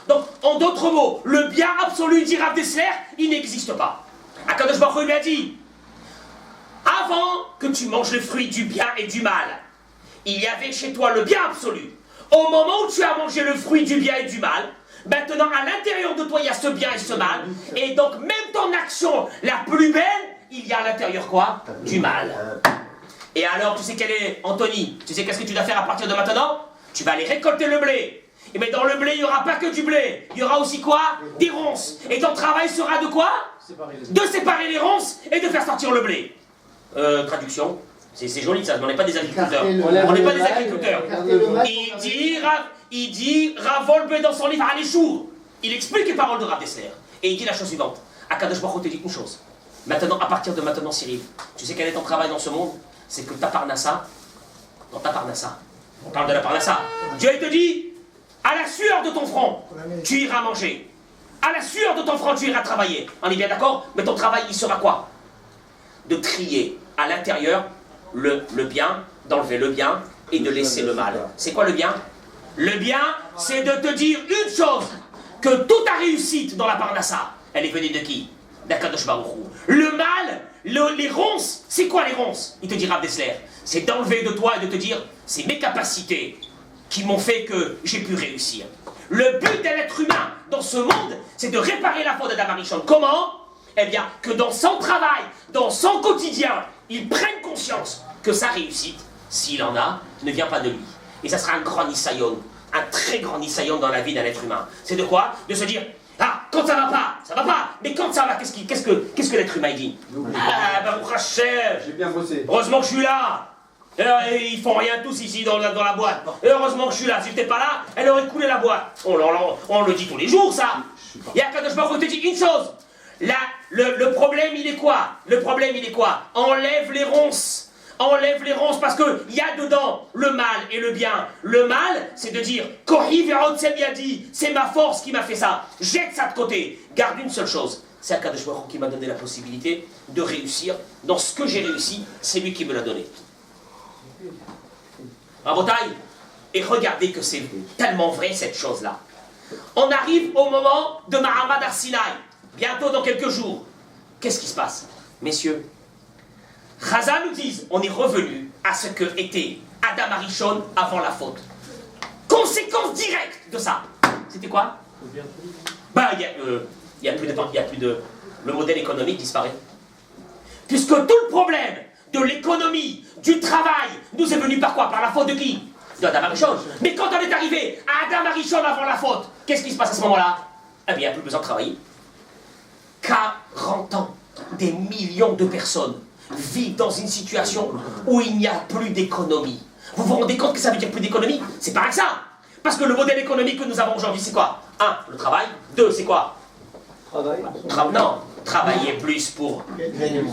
Donc, en d'autres mots, le bien absolu, dit Rav Dessler, il n'existe pas. Akadosh Baruch Hu lui a dit, avant que tu manges le fruit du bien et du mal, il y avait chez toi le bien absolu. Au moment où tu as mangé le fruit du bien et du mal, maintenant à l'intérieur de toi il y a ce bien et ce mal, et donc même ton action la plus belle, il y a à l'intérieur quoi? Du mal. Et alors tu sais quel est, Anthony, tu sais qu'est-ce que tu dois faire à partir de maintenant? Tu vas aller récolter le blé. Et mais dans le blé il n'y aura pas que du blé, il y aura aussi quoi? Des ronces. Et ton travail sera de quoi? De séparer les ronces et de faire sortir le blé. Traduction. C'est joli ça, mais on n'est pas des agriculteurs. On n'est pas des agriculteurs. Il dit, Rav Wolbe dans son livre Aléchour, il explique les paroles de Rav Dessler. Et il dit la chose suivante. Akadosh Baruch Hu te dit une chose. Maintenant, à partir de maintenant, Cyril, tu sais quel est ton travail dans ce monde? C'est que ta parnassa, dans ta parnassa, on parle de la parnassa, Dieu il te dit, à la sueur de ton front, tu iras manger. À la sueur de ton front, tu iras travailler. On est bien d'accord? Mais ton travail, il sera quoi? De trier à l'intérieur le bien, d'enlever le bien et de laisser le mal. C'est quoi le bien? Le bien, c'est de te dire une chose, que toute ta réussite dans la parnassa, elle est venue de qui? D'Akadosh Baruch Hu. Le mal, les ronces, c'est quoi les ronces? Il te dira Rav Dessler, c'est d'enlever de toi et de te dire, c'est mes capacités qui m'ont fait que j'ai pu réussir. Le but de l'être humain dans ce monde, c'est de réparer la faute d'Adam Arishon. Comment? Eh bien, que dans son travail, dans son quotidien, il prenne conscience que sa réussite, s'il en a, ne vient pas de lui. Et ça sera un grand nisayon, un très grand nisayon dans la vie d'un être humain. C'est de quoi? De se dire, ah, quand ça va pas, mais quand ça va, qu'est-ce que l'être humain dit? Ah, Baruch Hashem, J'ai bien bossé. heureusement que je suis là. Ils font rien tous ici dans la boîte. Heureusement que je suis là. Si j'étais pas là, elle aurait coulé la boîte. On le dit tous les jours, ça. Et Akadosh Baruch Hu te dit une chose. Là, le problème, il est quoi? Le problème, il est quoi? Enlève les ronces. Enlève les ronces parce qu'il y a dedans le mal et le bien. Le mal, c'est de dire Kohi ve'otsem yadi, c'est ma force qui m'a fait ça. Jette ça de côté. Garde une seule chose. C'est Akadosh Baruch Hu qui m'a donné la possibilité de réussir. Dans ce que j'ai réussi, c'est lui qui me l'a donné. Rabotaï, et regardez que c'est tellement vrai cette chose-là. On arrive au moment de Mahamad Arsinaï, bientôt dans quelques jours. Qu'est-ce qui se passe? Messieurs, Chazal nous disent, on est revenu à ce que était Adam Arishon avant la faute. Conséquence directe de ça, c'était quoi? Ben, il y a plus de... Le modèle économique disparaît. Puisque tout le problème de l'économie, du travail, nous est venu par quoi? Par la faute de qui? D'Adam Arishon. Mais quand on est arrivé à Adam Arishon avant la faute, qu'est-ce qui se passe à ce moment-là? Eh bien, il n'y a plus besoin de travailler. 40 ans, des millions de personnes vivent dans une situation où il n'y a plus d'économie. Vous vous rendez compte que ça veut dire plus d'économie? C'est pas que ça. Parce que le modèle économique que nous avons aujourd'hui, c'est quoi? 1, le travail. 2, c'est quoi? Travail. Non, travailler plus pour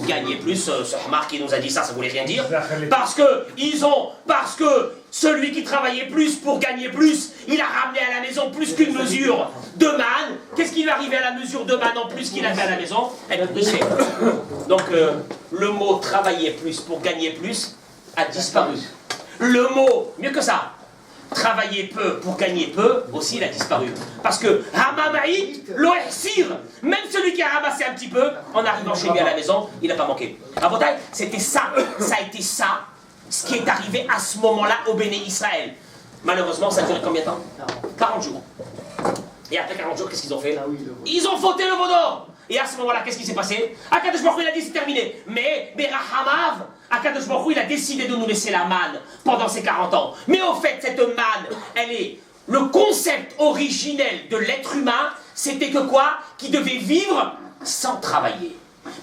gagner plus. Ce Hamar qui nous a dit ça, ça voulait rien dire. Parce que celui qui travaillait plus pour gagner plus, il a ramené à la maison plus qu'une mesure de manne. Qu'est-ce qui lui est arrivé à la mesure de manne en plus qu'il avait à la maison? Elle pourrissait. Donc le mot travailler plus pour gagner plus a disparu. Le mot, mieux que ça, travailler peu pour gagner peu, aussi il a disparu. Parce que Hamamaït, l'Ohsir, même celui qui a ramassé un petit peu, en arrivant chez lui à la maison, il n'a pas manqué. Rabotai, c'était ça, ça a été ça, ce qui est arrivé à ce moment-là au Béné Israël. Malheureusement, ça a duré combien de temps? 40 jours. Et après 40 jours, qu'est-ce qu'ils ont fait? Ils ont fauté le veau d'or. Et à ce moment-là, qu'est-ce qui s'est passé? Akadosh Baruch Hu, il a dit c'est terminé. Mais Berahamav, Akadosh Baruch Hu, il a décidé de nous laisser la manne pendant ces 40 ans. Mais au fait, cette manne, elle est le concept originel de l'être humain, c'était que quoi? Qu'il devait vivre sans travailler.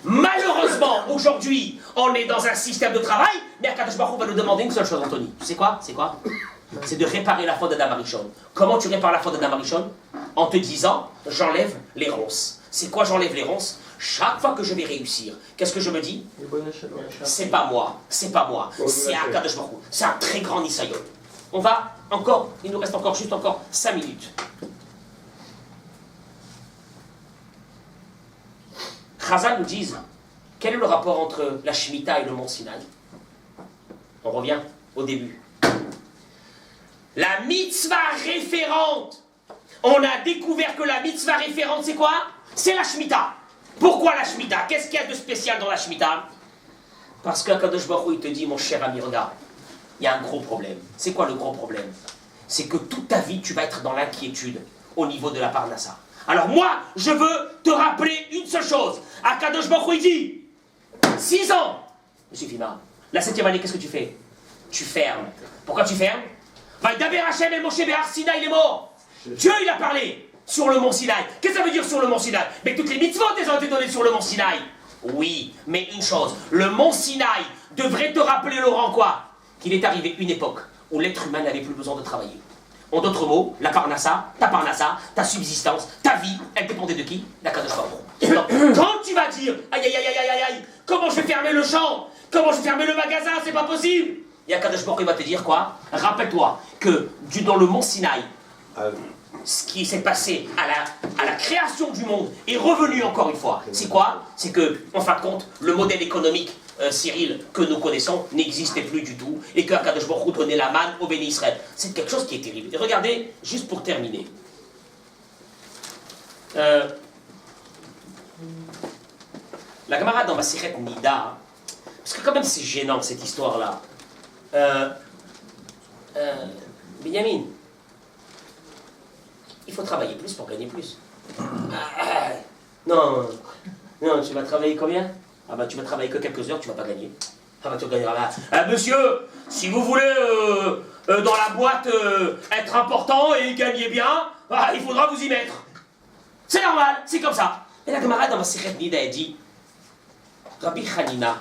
Malheureusement, aujourd'hui, on est dans un système de travail, mais Akadosh Baruch Hu va nous demander une seule chose, Anthony. Tu sais quoi? C'est quoi? C'est de réparer la faute d'Adam Arishon. Comment tu répares la faute d'Adam Arishon? En te disant, j'enlève les ronces. C'est quoi j'enlève les ronces? Chaque fois que je vais réussir, qu'est-ce que je me dis? C'est pas moi, c'est pas moi, c'est Akadosh Baruch Hu. C'est un très grand Nisayon. On va encore, il nous reste encore juste 5 minutes. Chazal nous disent, quel est le rapport entre la Shemitah et le mont Sinaï? On revient au début. La mitzvah référente. On a découvert que la mitzvah référente, c'est quoi? C'est la Shemitah. Pourquoi la Shemitah? Qu'est-ce qu'il y a de spécial dans la Shemitah? Parce qu'Akadosh Baruch Hu, il te dit, mon cher ami, regarde, il y a un gros problème. C'est quoi le gros problème? C'est que toute ta vie, tu vas être dans l'inquiétude au niveau de la Parnassa. Alors moi, je veux te rappeler une seule chose. Akadosh Baruch Hu, il dit, 6 ans. Monsieur Fima, la 7e année, qu'est-ce que tu fais? Tu fermes. Pourquoi tu fermes? Vaïdaber Hashem el Moshe Behar Sinaï, il est mort. Dieu, il a parlé sur le mont Sinaï. Qu'est-ce que ça veut dire sur le mont Sinaï? Mais toutes les mitzvot, elles ont été données sur le mont Sinaï. Oui, mais une chose, le mont Sinaï devrait te rappeler, Laurent, quoi? Qu'il est arrivé une époque où l'être humain n'avait plus besoin de travailler. En d'autres mots, la Parnassa, ta subsistance, ta vie, elle dépendait de qui? D'Akadosh Baruch Hu. Donc, quand tu vas dire, aïe, aïe, aïe, aïe, aïe, aïe, comment je vais fermer le champ? Comment je vais fermer le magasin? C'est pas possible. Et Akadosh Baruch Hu va te dire quoi? Rappelle-toi que dans le mont Sinaï, ce qui s'est passé à la création du monde est revenu encore une fois. C'est quoi? C'est que, en fin de compte, le modèle économique, Cyril, que nous connaissons, n'existait plus du tout, et que Akadosh Baruch Hu donnait la manne au Béni Israël. C'est quelque chose qui est terrible. Et regardez, juste pour terminer. La Gemara dans Masechet Nida, parce que quand même c'est gênant cette histoire-là. Benjamin, il faut travailler plus pour gagner plus. Non, tu vas travailler combien? Ah bah tu vas travailler que quelques heures, tu vas pas gagner. Ah bah tu gagneras là. Monsieur, si vous voulez dans la boîte être important et gagner bien, bah, il faudra vous y mettre. C'est normal, c'est comme ça. Et la camarade dans ma Masechet Nida, elle dit, Rabbi Hanina,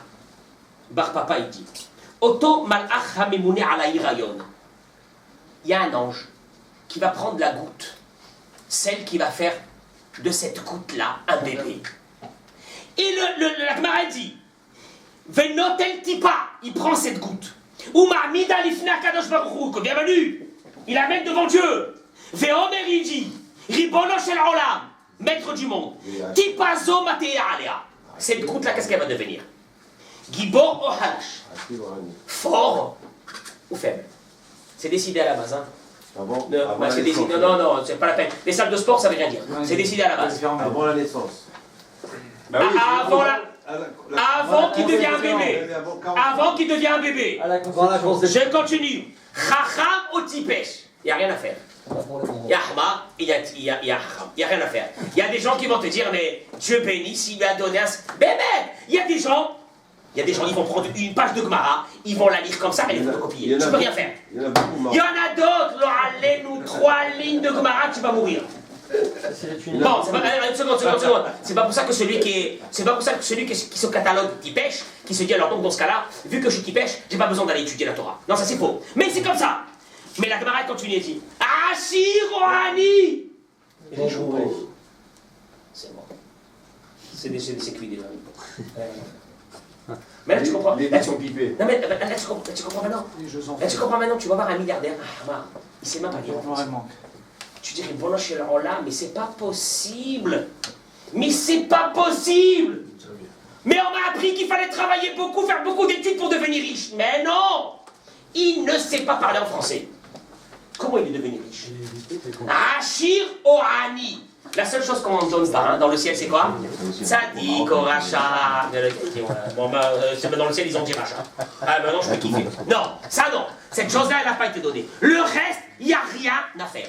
Bar Papa, il dit, Oto malach hamemune ala irayon. Il y a un ange qui va prendre la goutte, celle qui va faire de cette goutte-là un bébé. Et la Gemara dit, Venotel tipa, il prend cette goutte. Uma mida lifna kadosh baruch hu, que bienvenue, il amène devant Dieu. Veomer il dit, ribono shel olam, maître du monde. Tipa zo matea alea. Cette goutte-là, qu'est-ce qu'elle va devenir? Gibor o halash. Fort ou faible? C'est décidé à la base, hein. Ah bon? Non, c'est pas la peine. Les salles de sport, ça veut rien dire. C'est décidé à la base. Avant la naissance. Bah oui, Avant qu'il devienne un bébé. Avant qu'il devienne un bébé. Je continue. Chacham au tipesh. Il n'y a rien à faire. Il y a Ahmar, il y a Chacham. Il n'y a rien à faire. Il y a des gens qui vont te dire, mais Dieu bénit s'il lui a donné un... Bébé. Il y a des gens, ils vont prendre une page de Gemara, ils vont la lire comme ça et ils vont te copier. Tu peux rien faire. Il y en a d'autres, nous 3 lignes de Gemara, tu vas mourir. Bon, c'est pas, une seconde. C'est pas pour ça que celui qui se catalogue qui pêche, qui se dit alors donc dans ce cas-là, vu que je suis qui pêche, j'ai pas besoin d'aller étudier la Torah. Non, ça c'est faux. Mais c'est comme ça. Mais la Gemara continue et dit Ashir Rohani. J'ai joué. C'est bon. C'est cuit déjà. Mais là tu comprends. Les Là, sont pipés. non mais là tu comprends maintenant. Là tu comprends maintenant, tu vas voir un milliardaire. Il sait même pas lire. Tu dirais bon chez là, mais c'est pas possible. Mais c'est pas possible. Mais on m'a appris qu'il fallait travailler beaucoup, faire beaucoup d'études pour devenir riche. Mais non. Il ne sait pas parler en français. Comment il est devenu riche? Ashir Ohani. La seule chose qu'on ne donne pas dans le ciel, c'est quoi? Tzadik ou Racha. Bon, dans le ciel, ils ont dit Racha. Ah, maintenant, je peux kiffer. Non, ça non. Cette chose-là, elle n'a pas été donnée. Le reste, il n'y a rien à faire.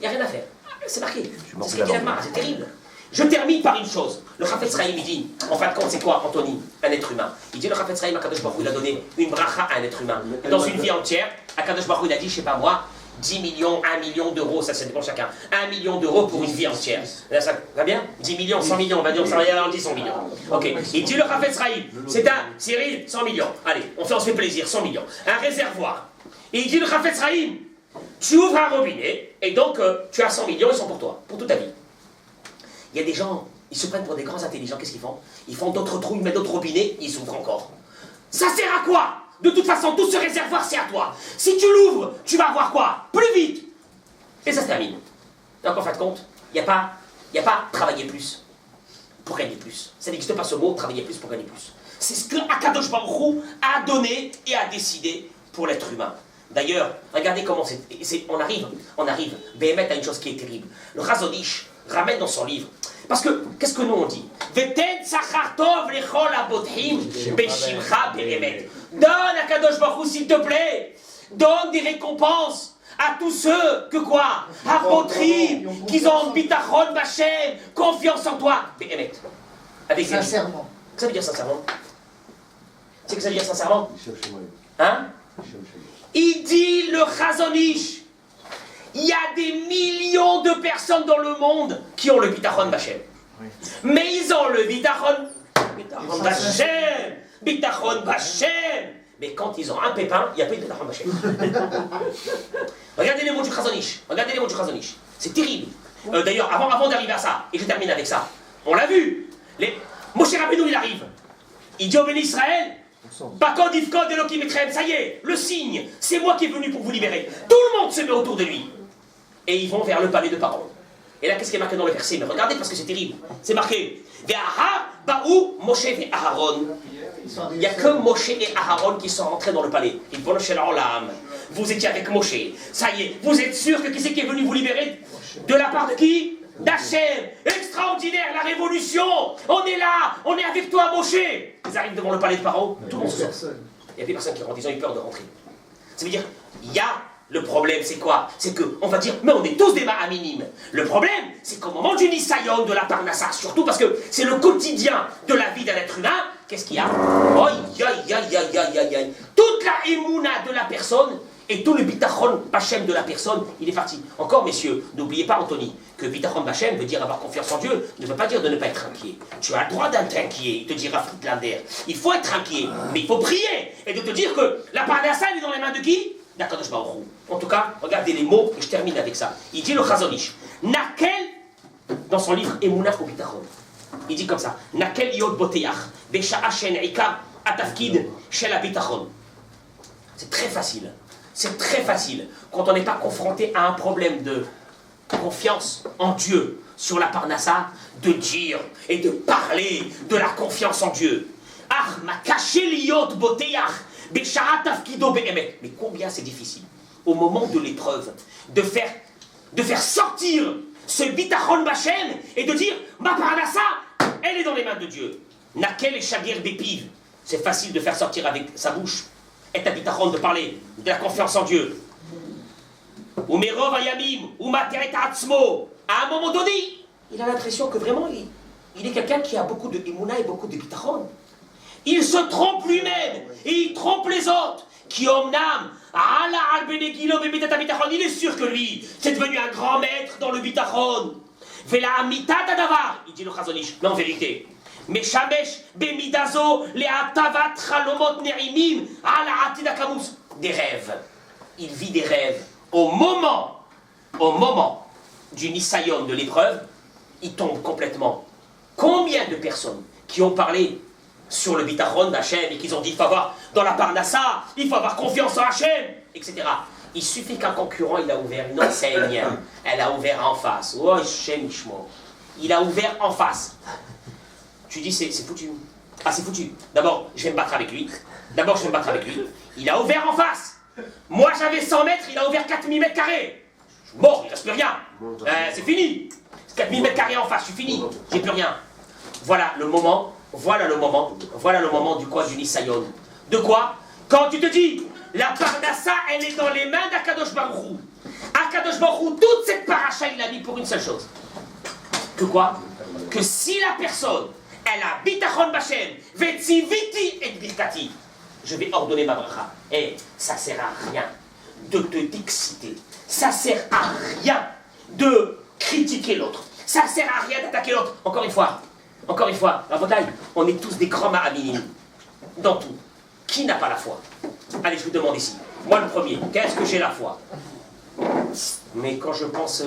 Il n'y a rien à faire. C'est marqué. C'est terrible. Je termine par une chose. Le Chafetz Chaim, il dit, en fin de compte, c'est quoi, Anthony? Un être humain. Il dit, le Chafetz Chaim, Akadosh Baruch Hu, il a donné une bracha à un être humain. Dans une vie entière, Akadosh Baruch Hu, il a dit, je sais pas moi, 10 millions, 1 million d'euros, ça dépend chacun. 1 million d'euros pour une vie entière. Ça va bien? 10 millions, 100 millions, on va dire, ça va dit 100 millions. Ok. Il dit, le Chafetz Chaim, c'est un, Cyril, 100 millions. Allez, on se fait plaisir, 100 millions. Un réservoir. Et il dit, le Chafetz Chaim, tu ouvres un robinet, et donc, tu as 100 millions, ils sont pour toi, pour toute ta vie. Il y a des gens, ils se prennent pour des grands intelligents, qu'est-ce qu'ils font? Ils font d'autres trous, ils mettent d'autres robinets, ils s'ouvrent encore. Ça sert à quoi? De toute façon, tout ce réservoir, c'est à toi. Si tu l'ouvres, tu vas avoir quoi? Plus vite. Et ça se termine. Donc, en fin de compte, il n'y a pas travailler plus pour gagner plus. Ça n'existe pas ce mot, travailler plus pour gagner plus. C'est ce que Akadosh Baruch Hu a donné et a décidé pour l'être humain. D'ailleurs, regardez comment on arrive, Béhémet à une chose qui est terrible. Le Chazon Ish ramène dans son livre. Parce que, qu'est-ce que nous on dit? Donne à Kadosh Baruch Hu, s'il te plaît. Donne des récompenses à tous ceux que quoi? Apotrim, qu'ils ont bitachon bachem, confiance en toi. Béhémet. Avec sincèrement. Qu'est-ce que ça veut dire sincèrement? C'est que ça veut dire sincèrement? Hein? Il dit le Chazon Ish. Il y a des millions de personnes dans le monde qui ont le bitachon bachem. Oui. Mais ils ont le bitachon bachem. Bitachon bachem. Mais quand ils ont un pépin, il n'y a pas de bitachon bachem. Regardez les mots du Chazon Ish. Regardez les mots du Chazon Ish. C'est terrible. D'ailleurs, avant d'arriver à ça, et je termine avec ça, on l'a vu. Moshe Rabbeinu, il arrive. Il dit au béni Israël, Bakod Ifkod Elokim Etrem, ça y est, le signe, c'est moi qui est venu pour vous libérer. Tout le monde se met autour de lui. Et ils vont vers le palais de Pharaon. Et là, qu'est-ce qui est marqué dans le verset? Mais regardez, parce que c'est terrible. C'est marqué Ve'aha Baou Moshe et Aharon. Il n'y a que Moshe et Aharon qui sont rentrés dans le palais. Ils vont chez l'Olam. Vous étiez avec Moshe. Ça y est, vous êtes sûr que qui c'est qui est venu vous libérer? De la part de qui? D'Hachem. Extraordinaire, la révolution. On est là, on est avec toi, Moshe. Ils arrivent devant le palais de Pharaon. Tout le monde se sort. Il y a des personnes qui rentrent, ils ont eu peur de rentrer. Ça veut dire, il y a. Le problème, c'est quoi? C'est qu'on va dire, mais on est tous des ma'aminim. Le problème, c'est qu'au moment du Nisayon, de la Parnassa, surtout parce que c'est le quotidien de la vie d'un être humain, qu'est-ce qu'il y a? Toute la émouna de la personne et tout le bitachon bachem de la personne, il est parti. Encore, messieurs, n'oubliez pas, Anthony, que bitachon bachem veut dire avoir confiance en Dieu, ne veut pas dire de ne pas être inquiet. Tu as le droit d'être inquiet, il te dira Friedlander. Il faut être inquiet, mais il faut prier et de te dire que la Parnassa, elle est dans les mains de qui? D'Akadosh Baruch Hu. En tout cas, regardez les mots et je termine avec ça. Il dit le Chazon Ish. Nakel, dans son livre Emunah ou Bitachon, il dit comme ça. Nakel yod boteyach, besha'a shen'ika atafkid shel bitachon. C'est très facile. C'est très facile quand on n'est pas confronté à un problème de confiance en Dieu sur la Parnassa, de dire et de parler de la confiance en Dieu. Ah, ma caché liyot boteyach. Mais combien c'est difficile, au moment de l'épreuve, de faire sortir ce bitachon bachem et de dire ma parnassa, elle est dans les mains de Dieu. Nakel et shagir bepiv, c'est facile de faire sortir avec sa bouche. Et ta bitachon de parler de la confiance en Dieu. Ou merov ayamim, ou materet atzmo. À un moment donné, il a l'impression que vraiment il est quelqu'un qui a beaucoup de émouna et beaucoup de bitachon. Il se trompe lui-même et il trompe les autres. Qui omnam, il est sûr que lui, c'est devenu un grand maître dans le bitachon. Vela mitad adavar, il dit le Chazon Ish, mais en vérité. Meshamesh bemidazo le atavat chalomot ne'imim ala atidakamus, des rêves. il vit des rêves, au moment du Nisayon, de l'épreuve, il tombe complètement. Combien de personnes qui ont parlé sur le bitachon d'Hachem et qui ont dit il faut avoir dans la parnassa, il faut avoir confiance en Hachem, etc. Il suffit qu'un concurrent, il a ouvert une enseigne, elle a ouvert en face. Oh, Hachem, il a ouvert en face. Tu dis c'est foutu. Ah, c'est foutu. D'abord, je vais me battre avec lui. Il a ouvert en face. Moi, j'avais 100 mètres, il a ouvert 4000 mètres carrés. Je suis mort, il ne reste plus rien. C'est fini. 4000 mètres carrés en face, je suis fini. J'ai plus rien. Voilà le moment du quoi, du Nisayon. De quoi? Quand tu te dis, la parnassa, elle est dans les mains d'Akadosh Baruch Hu. Akadosh Baruch Hu, toute cette paracha, il a mis pour une seule chose. Que quoi? Que si la personne, elle a bitachon b'Hashem, vetziviti et birkati, je vais ordonner ma bracha. Et ça sert à rien de t'exciter. Ça sert à rien de critiquer l'autre. Ça sert à rien d'attaquer l'autre. Encore une fois, la bataille, on est tous des grands ma'aminim. Dans tout. Qui n'a pas la foi? Allez, je vous demande ici. Moi le premier, qu'est-ce que j'ai la foi? Mais quand je pense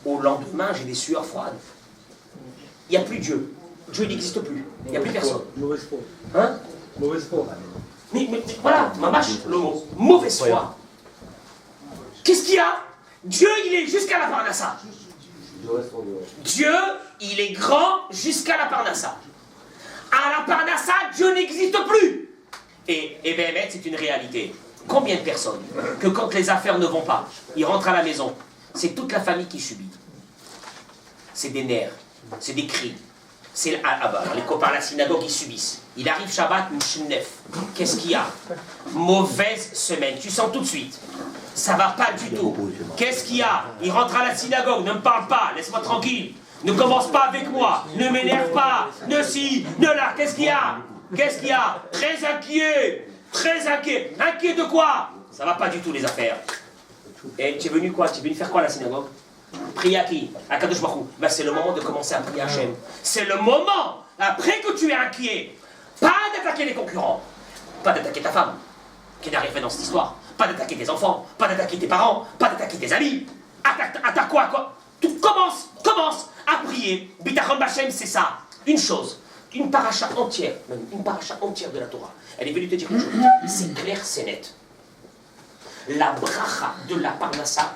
au lendemain, j'ai des sueurs froides. Il n'y a plus Dieu. Dieu n'existe plus. Il n'y a plus personne. Mauvaise foi. Hein? Mauvaise foi. Mais voilà, ma mâche, le mot. Mauvaise foi. Qu'est-ce qu'il y a? Dieu, il est jusqu'à la parnassa. Dieu, il est grand jusqu'à la parnassa. À la parnassa, Dieu n'existe plus. Et bien, c'est une réalité. Combien de personnes que quand les affaires ne vont pas, ils rentrent à la maison, c'est toute la famille qui subit. C'est des nerfs, c'est des cris. C'est les copains à la synagogue, ils subissent. Il arrive Shabbat, Mshnef. Qu'est-ce qu'il y a? Mauvaise semaine. Tu sens tout de suite. Ça va pas du tout. Qu'est-ce qu'il y a? Il rentre à la synagogue, ne me parle pas, laisse-moi tranquille. Ne commence pas avec moi, ne m'énerve pas, ne si, ne là. Qu'est-ce qu'il y a? Qu'est-ce qu'il y a? Très inquiet. Inquiet de quoi? Ça va pas du tout les affaires. Et tu es venu quoi? Tu es venu faire quoi à la synagogue? Prier à qui? À Kadosh Baruch Hu. Ben, c'est le moment de commencer à prier à Hachem. C'est le moment, après que tu es inquiet, pas d'attaquer les concurrents, pas d'attaquer ta femme, qui n'a rien fait dans cette histoire, pas d'attaquer tes enfants, pas d'attaquer tes parents, pas d'attaquer tes amis. Attaque quoi? Tout commence à prier. Bitachon b'Hashem, c'est ça. Une chose, une paracha entière, même une paracha entière de la Torah. Elle est venue te dire quelque chose. C'est clair, c'est net. La bracha de la parnassa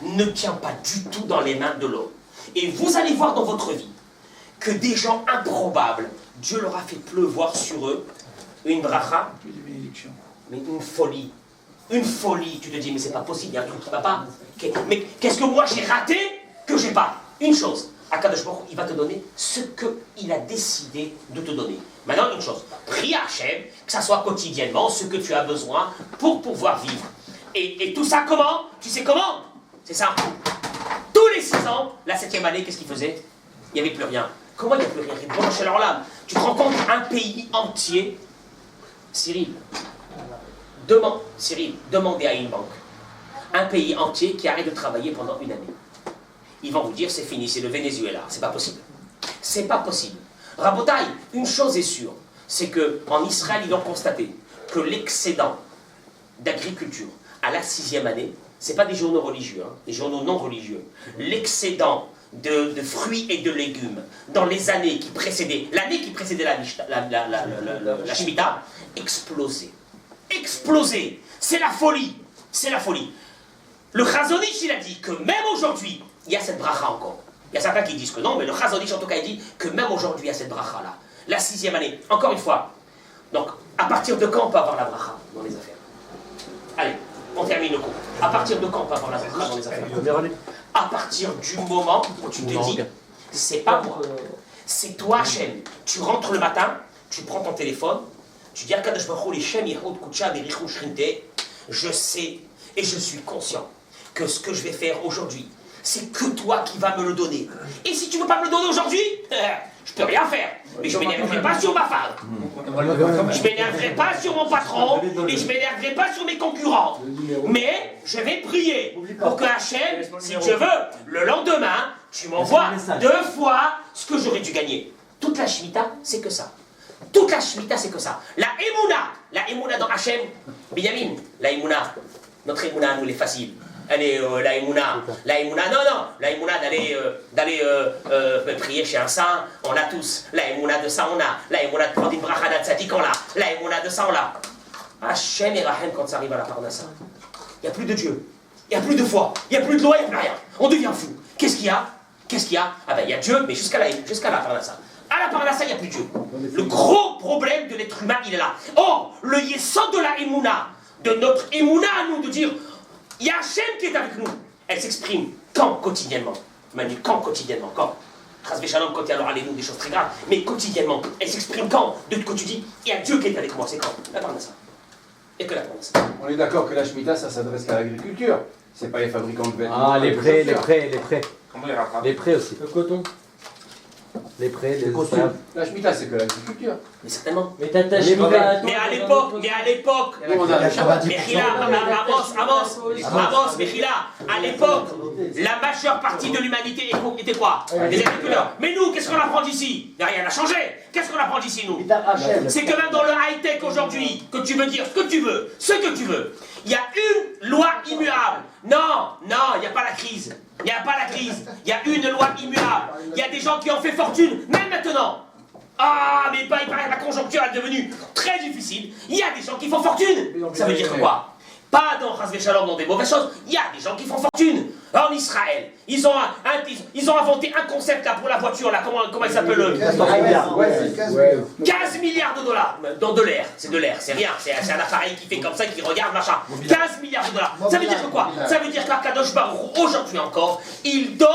ne tient pas du tout dans les mains de l'homme. Et vous allez voir dans votre vie que des gens improbables, Dieu leur a fait pleuvoir sur eux une bracha, mais une folie. Une folie. Tu te dis, mais c'est pas possible, il y a un truc qui va pas. Mais qu'est-ce que moi j'ai raté que j'ai pas? Une chose, Akadosh Baruch Hu, il va te donner ce qu'il a décidé de te donner. Maintenant, une chose, prie à Hachem, que ça soit quotidiennement ce que tu as besoin pour pouvoir vivre. Et tout ça comment? Tu sais comment? C'est ça. Tous les 6 ans, la 7e année, qu'est-ce qu'il faisait? Il n'y avait plus rien. Comment il n'y a plus rien? Tu te rends compte, un pays entier, Cyril, demandez à une banque, un pays entier qui arrête de travailler pendant une année. Ils vont vous dire c'est fini, c'est le Venezuela. C'est pas possible. C'est pas possible. Rabotaï, une chose est sûre, c'est qu'en Israël, ils ont constaté que l'excédent d'agriculture à la 6e année, c'est pas des journaux religieux, hein, des journaux non religieux. L'excédent de fruits et de légumes dans les années qui précédaient, l'année qui précédait la Shemitah, explosait. Explosé. C'est la folie. C'est la folie. Le Chazon Ish, il a dit que même aujourd'hui, il y a cette bracha encore. Il y a certains qui disent que non, mais le Chazon Ish, en tout cas, il dit que même aujourd'hui, il y a cette bracha-là. La 6e année. Encore une fois. Donc, à partir de quand on peut avoir la bracha dans les affaires? Allez, on termine le cours. À partir de quand on peut avoir la bracha dans les affaires? À partir du moment où tu te dis, c'est pas moi. C'est toi, Hachem. Tu rentres le matin, tu prends ton téléphone, tu dis, je sais et je suis conscient que ce que je vais faire aujourd'hui, c'est que toi qui vas me le donner. Et si tu ne veux pas me le donner aujourd'hui, je peux rien faire. Mais je ne m'énerverai pas sur ma femme. Je ne m'énerverai pas sur mon patron. Et je ne m'énerverai pas sur mes concurrents. Mais je vais prier pour que Hachem, si Dieu veut, le lendemain, tu m'envoies 2 fois ce que j'aurais dû gagner. Toute la Shemitah, c'est que ça. Toute la Shemitah, c'est que ça. La Emouna dans Hachem, Binyamin, la Emouna, Notre émouna, nous, elle est facile. Elle est la émouna, non, la émouna d'aller prier chez un saint, on l'a tous. La émouna de ça, on a. La émouna de prendre une bracha d'atzadik, on l'a. La émouna de ça, on l'a. Hachem et Rahem, quand ça arrive à la Parnassa, il n'y a plus de Dieu, il n'y a plus de foi, il n'y a plus de loi, il n'y a plus rien. On devient fou. Qu'est-ce qu'il y a? Ah ben, il y a Dieu, mais jusqu'à la Parnassa. À la Parnassa, il n'y a plus Dieu. Le gros problème de l'être humain, il est là. Or, le yesod de la émouna, de notre émouna à nous, de dire, il y a Hachem qui est avec nous. Elle s'exprime quand quotidiennement? Manu, quand quotidiennement? Quand? Chasvé Shalom, quand il y a alors allez-nous des choses très graves, mais quotidiennement. Elle s'exprime quand? Quand tu dis, il y a Dieu qui est avec moi, c'est quand? La Parnassa. Et que la Parnassa. On est d'accord que la Shemitah, ça s'adresse qu'à l'agriculture. C'est pas les fabricants de vêtements. Ah, les prêts. Comment il rattrape? Les prêts aussi. Le coton. Les prêts, les costumes. La Shemitah, c'est que l'agriculture. Mais certainement. Mais t'as ta Shemitah. Mais à l'époque, Mechila, Amos, Mechila, à l'époque, la majeure partie de l'humanité était quoi? Les agriculteurs. Mais nous, qu'est-ce qu'on apprend d'ici? Rien n'a changé. Qu'est-ce qu'on apprend d'ici, nous? C'est que même dans le high-tech aujourd'hui, que tu veux dire ce que tu veux, il y a une loi immuable. Non, il n'y a pas la crise. Il y a une loi immuable. Il y a des gens qui ont fait fortune, même maintenant. Ah, mais il paraît que la conjoncture est devenue très difficile. Il y a des gens qui font fortune. Ça veut dire quoi? Pas dans Chasvé Shalom, dans des mauvaises choses. Il y a des gens qui font fortune. En Israël, ils ont inventé un concept là pour la voiture, là, comment il s'appelle? 15 milliards de dollars. Dans de l'air, c'est rien. C'est un appareil qui fait comme ça, qui regarde, machin. 15 milliards de dollars. Ça veut dire que quoi? Ça veut dire qu'Akadosh Baruch Hu, aujourd'hui encore, il donne,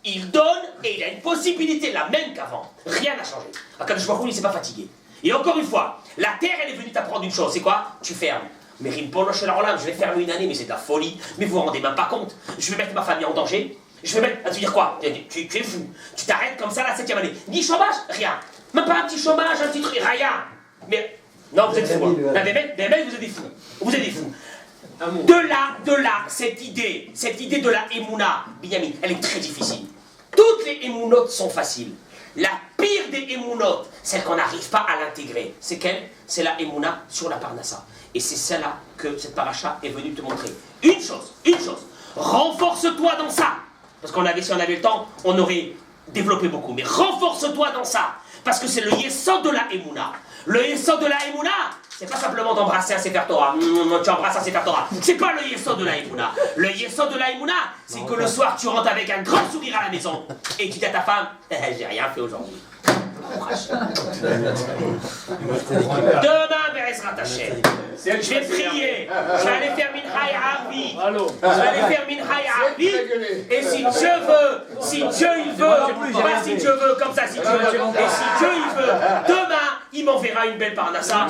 et il a une possibilité la même qu'avant. Rien n'a changé. Akadosh Baruch Hu, il s'est pas fatigué. Et encore une fois, la terre, elle est venue t'apprendre une chose, c'est quoi? Tu fermes. Mais Rimpono chez la Rolam, je vais fermer une année, mais c'est de la folie. Mais vous vous rendez même pas compte. Je vais mettre ma famille en danger. Je vais mettre. Tu veux dire quoi? Tu es fou. Tu t'arrêtes comme ça la 7e année. Ni chômage? Rien. Même pas un petit chômage, un petit truc, rien. Mais. Non, vous êtes fous. Hein. Vous êtes des fous. Vous êtes des fous. De là, cette idée de la Emouna, Binyamin, elle est très difficile. Toutes les Emounotes sont faciles. La pire des Emounotes, celle qu'on n'arrive pas à l'intégrer, c'est quelle? C'est la Emouna sur la Parnassa. Et c'est celle-là que cette paracha est venue te montrer. Une chose, renforce-toi dans ça. Parce si on avait le temps, on aurait développé beaucoup. Mais renforce-toi dans ça. Parce que c'est le yesod de la Emouna. Le yesod de la Emouna, c'est pas simplement d'embrasser un Sefer Torah. Tu embrasses un Sefer Torah. C'est pas le yesod de la Emouna. Le yesod de la Emouna, c'est que le soir, tu rentres avec un grand sourire à la maison. Et tu dis à ta femme, j'ai rien fait aujourd'hui. Demain, Be'ezrat Hashem, je vais prier, je vais aller faire Mincha Arbi, et si Dieu il veut, pas si Dieu veut, comme ça, si Dieu veut, et si Dieu il veut, demain, il m'enverra une belle Parnassa.